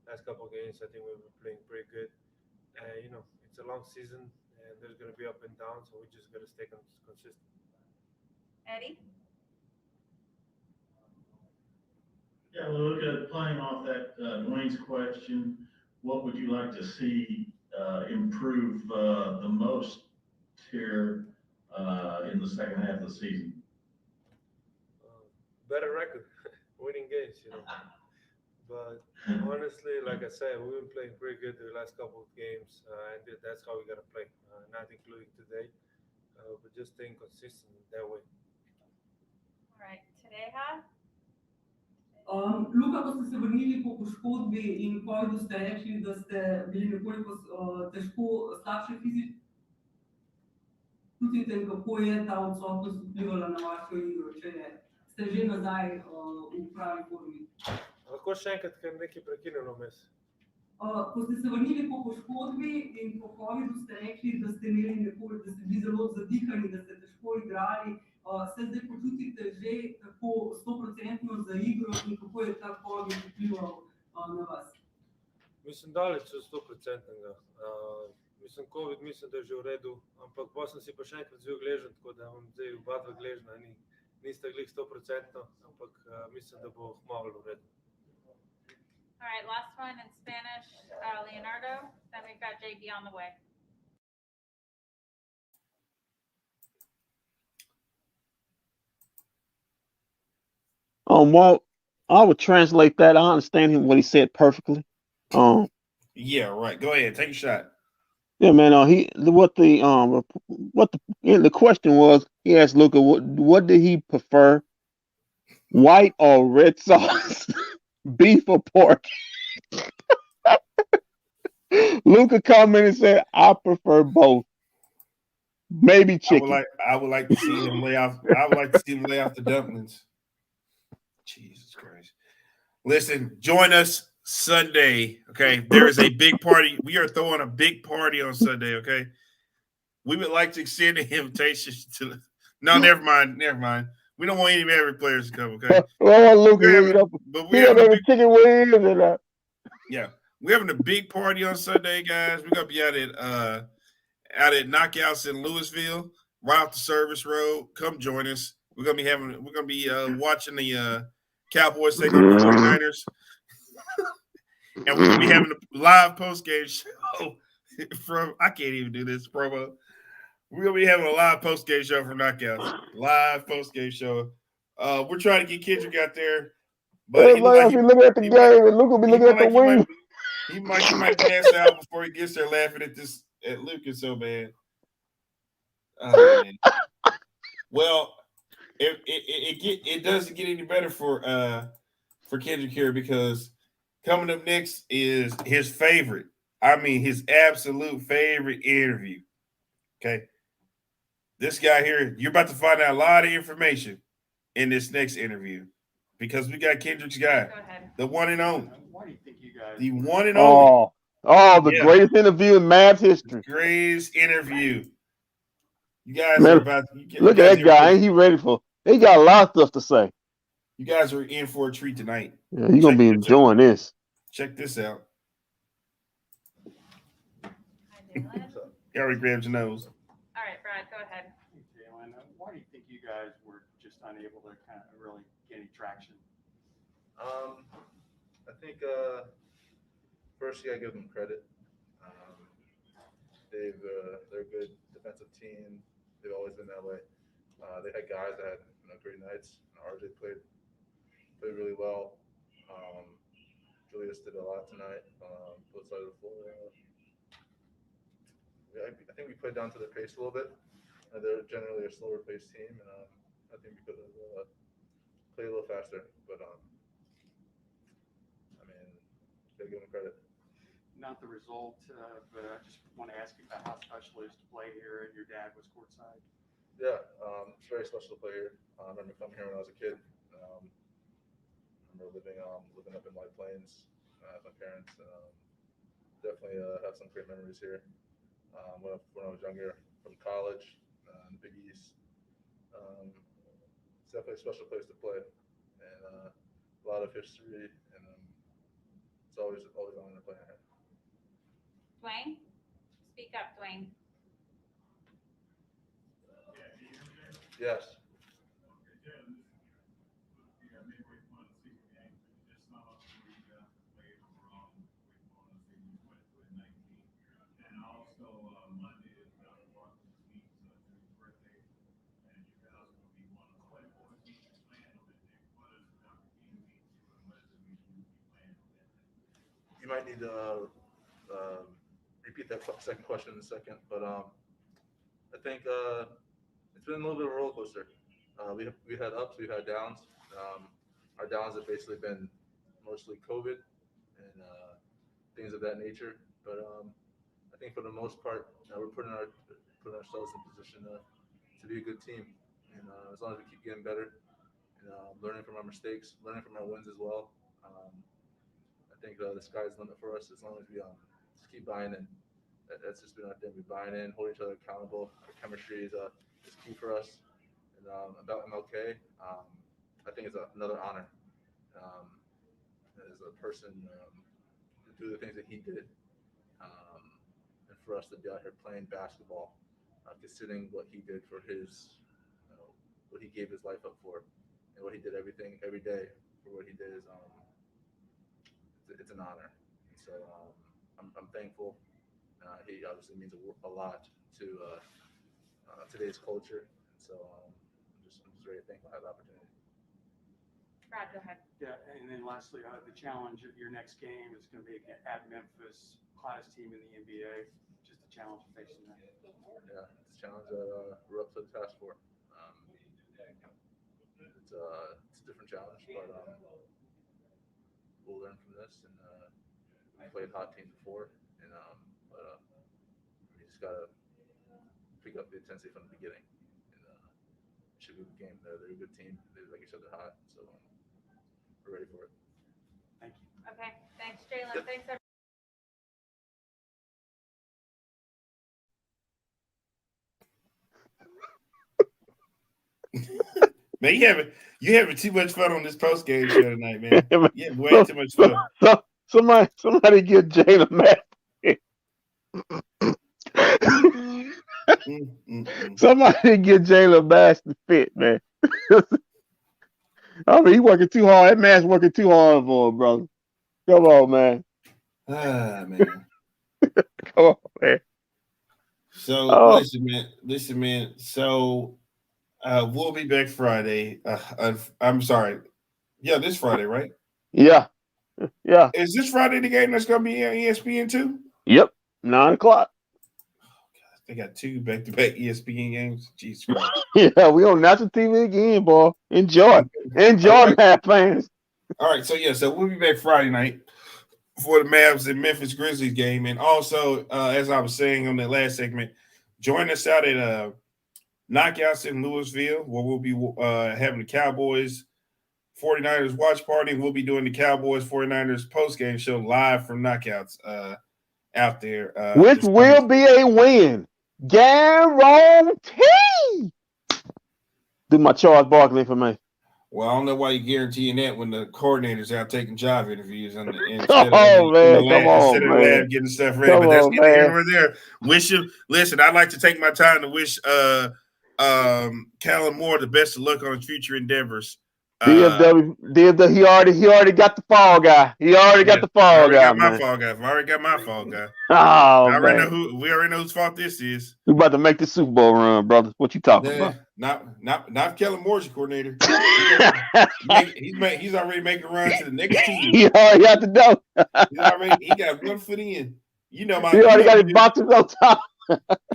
last couple of games, I think we've been playing pretty good. It's a long season, and there's going to be up and down, so we just got to stay consistent. Eddie? Yeah, well, look at playing off that Dwayne's question. What would you like to see improve the most here in the second half of the season? Better record, winning games, But honestly, like I said, we've been playing pretty good the last couple of games, and that's how we got to play. Not including today, but just staying consistent that way. All right, today, huh? Luka, ko ste se vrnili po poškodbi in covidu, ste rekli, da ste bili nekoliko slabše fizično. Čutite, kako je ta odsotnost vplivala na vašo igro, če ste že nazaj v pravi formi? Lahko še enkrat, ker nekaj prekinjeno vmes. Ko ste se vrnili po poškodbi in po covidu, ste rekli, da ste bili zelo zadihani, da ste težko igrali. Se zdaj počutite že tako 100% za igro in kako je ta covid vplival na vas? Mislim, daleč od 100%. Covid mislim, da je že v redu, ampak pa sem si pa še enkrat zvil gležen, tako da imam zdaj oba dva gležna, nista glih 100%, ampak mislim, da bo malo v redu. All right, last one in Spanish, Leonardo. Then we've got JB on the way. Well, I would translate that. I understand what he said perfectly. Yeah, right. Go ahead, take a shot. Yeah, man. The question was, he asked Luka, what did he prefer, white or red sauce, beef or pork? Luka commented and said, "I prefer both. Maybe chicken." I would like to see him lay off. I would like to see him lay off the dumplings. Jesus Christ! Listen, join us Sunday. Okay, there is a big party. We are throwing a big party on Sunday. Okay, we would like to extend an invitation to. No, never mind. Never mind. We don't want any Maverick players to come. Okay. Well, Luka, We're you having, know, but he we're had having a every big. chicken wings and Yeah, we're having a big party on Sunday, guys. We're gonna be out at Knockouts in Louisville, right off the service road. Come join us. We're gonna be watching the Cowboys take on the 49ers. And we're gonna be having a live post game show from I can't even do this promo. We're gonna be having a live post game show from Knockouts. Live post game show. We're trying to get Kendrick out there, but it everybody looks else like be looking at the game and Luka be looking at the wings. he might pass out before he gets there laughing at Lucas so bad. Oh man. Well, it doesn't get any better for Kendrick here because coming up next is his favorite. I mean, his absolute favorite interview. Okay. This guy here, you're about to find out a lot of information in this next interview because we got Kendrick's guy, the one and only. Why do you think you guys? The one and only. The greatest interview in Mavs history. Greatest interview. You guys Man, are about to look at that guy. Ain't he ready for? He got a lot of stuff to say. You guys are in for a treat tonight. Yeah, you're gonna be enjoying this. Check this out. You already grabbed your nose. All right, Brad, go ahead. Jalen, why do you think you guys were just unable to kind of really get any traction? I think first you gotta give them credit. They're a good defensive team. They've always been that way. They had guys that had great nights. RJ played really well. Julius did a lot tonight. Both sides of the floor. I think we played down to their pace a little bit. They're generally a slower paced team, and I think we could have played a little faster. But I mean, gotta give them credit. Not the result, but I just want to ask you about how special it is to play here, and your dad was courtside. Yeah, it's very special to play here. I remember coming here when I was a kid. I remember living up in White Plains with my parents. Definitely have some great memories here. When I was younger, from college in the Big East. It's definitely a special place to play, and a lot of history, and it's always an honor playing here. Dwayne, speak up, Dwayne. Yes. You might need to repeat that second question in a second, but I think it's been a little bit of a roller coaster. We had ups, we've had downs. Our downs have basically been mostly COVID and things of that nature. But I think for the most part, we're putting ourselves in position to be a good team. And as long as we keep getting better and learning from our mistakes, learning from our wins as well, I think the sky's the limit for us as long as we just keep buying in. That's just been our thing. We buying in, hold each other accountable. Our chemistry is key for us. And about MLK, I think it's another honor as a person to do the things that he did, and for us to be out here playing basketball, considering what he did for his, what he gave his life up for, and what he did every day for what he did is it's an honor. So I'm thankful. He obviously means a lot to today's culture. So I'm just very thankful to have the opportunity. Brad, go ahead. Yeah, and then lastly, the challenge of your next game is going to be at Memphis, hottest team in the NBA. Just a challenge facing that. Yeah, it's a challenge that we're up to the task for. It's a different challenge, but we'll learn from this. And we played hot teams before, and just gotta pick up the intensity from the beginning. And it should be a good game. They're a good team. They like each other hot, so we're ready for it. Thank you. Okay, thanks, Jalen. Thanks, everyone. Man, you having too much fun on this post game show tonight, man. Yeah, way too much fun. Somebody get Jalen Matt. Somebody get Jalen Bass to fit, man. I mean, he working too hard. That man's working too hard for him, brother. Come on, man. Man. Come on, man. So listen, man. So we'll be back Friday. I'm sorry. Yeah, this Friday, right? Yeah. Is this Friday the game that's gonna be on ESPN too? Yep, 9:00. They got 2 back-to-back ESPN games. Jesus Christ. Yeah, we on national TV again, boy. Enjoy that, fans. All right, so we'll be back Friday night for the Mavs and Memphis Grizzlies game. And also, as I was saying on that last segment, join us out at Knockouts in Louisville, where we'll be having the Cowboys 49ers watch party. We'll be doing the Cowboys 49ers post-game show live from Knockouts out there. Which will be a win. Guarantee. Do my Charles Barkley information. Well, I don't know why you're guaranteeing that when the coordinator's out taking job interviews instead of lab getting stuff ready. But that's neither here nor there. Listen, I'd like to take my time to wish Kellen Moore the best of luck on his future endeavors. DFW, he already got the fall guy. He already got the fall guy. I've already got my fall guy. We already know whose fault this is. We about to make the Super Bowl run, brother. What you talking about? Not Kellen Moore's your coordinator. He's already making a run to the next team. He already got the dough. He got 1 foot in. He already got his boxes on top.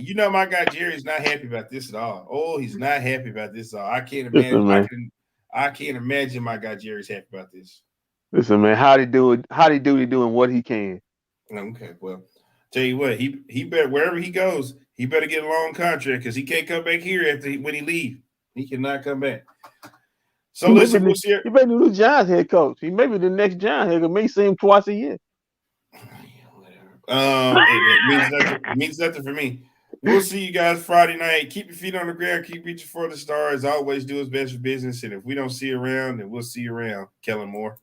You know my guy Jerry's not happy about this at all. Oh, he's not happy about this at all. I can't imagine. I can't imagine my guy Jerry's happy about this. Listen, man, he doing what he can. Okay, well, tell you what, he better wherever he goes, he better get a long contract because he can't come back here when he leave. He cannot come back. So listen, we'll see. He may be the new Giants head coach. He may be the next Giants head coach. May see him twice a year. It means nothing for me. We'll see you guys Friday night. Keep your feet on the ground. Keep reaching for the stars. Always do his best for business. And if we don't see you around, then we'll see you around. Kellen Moore.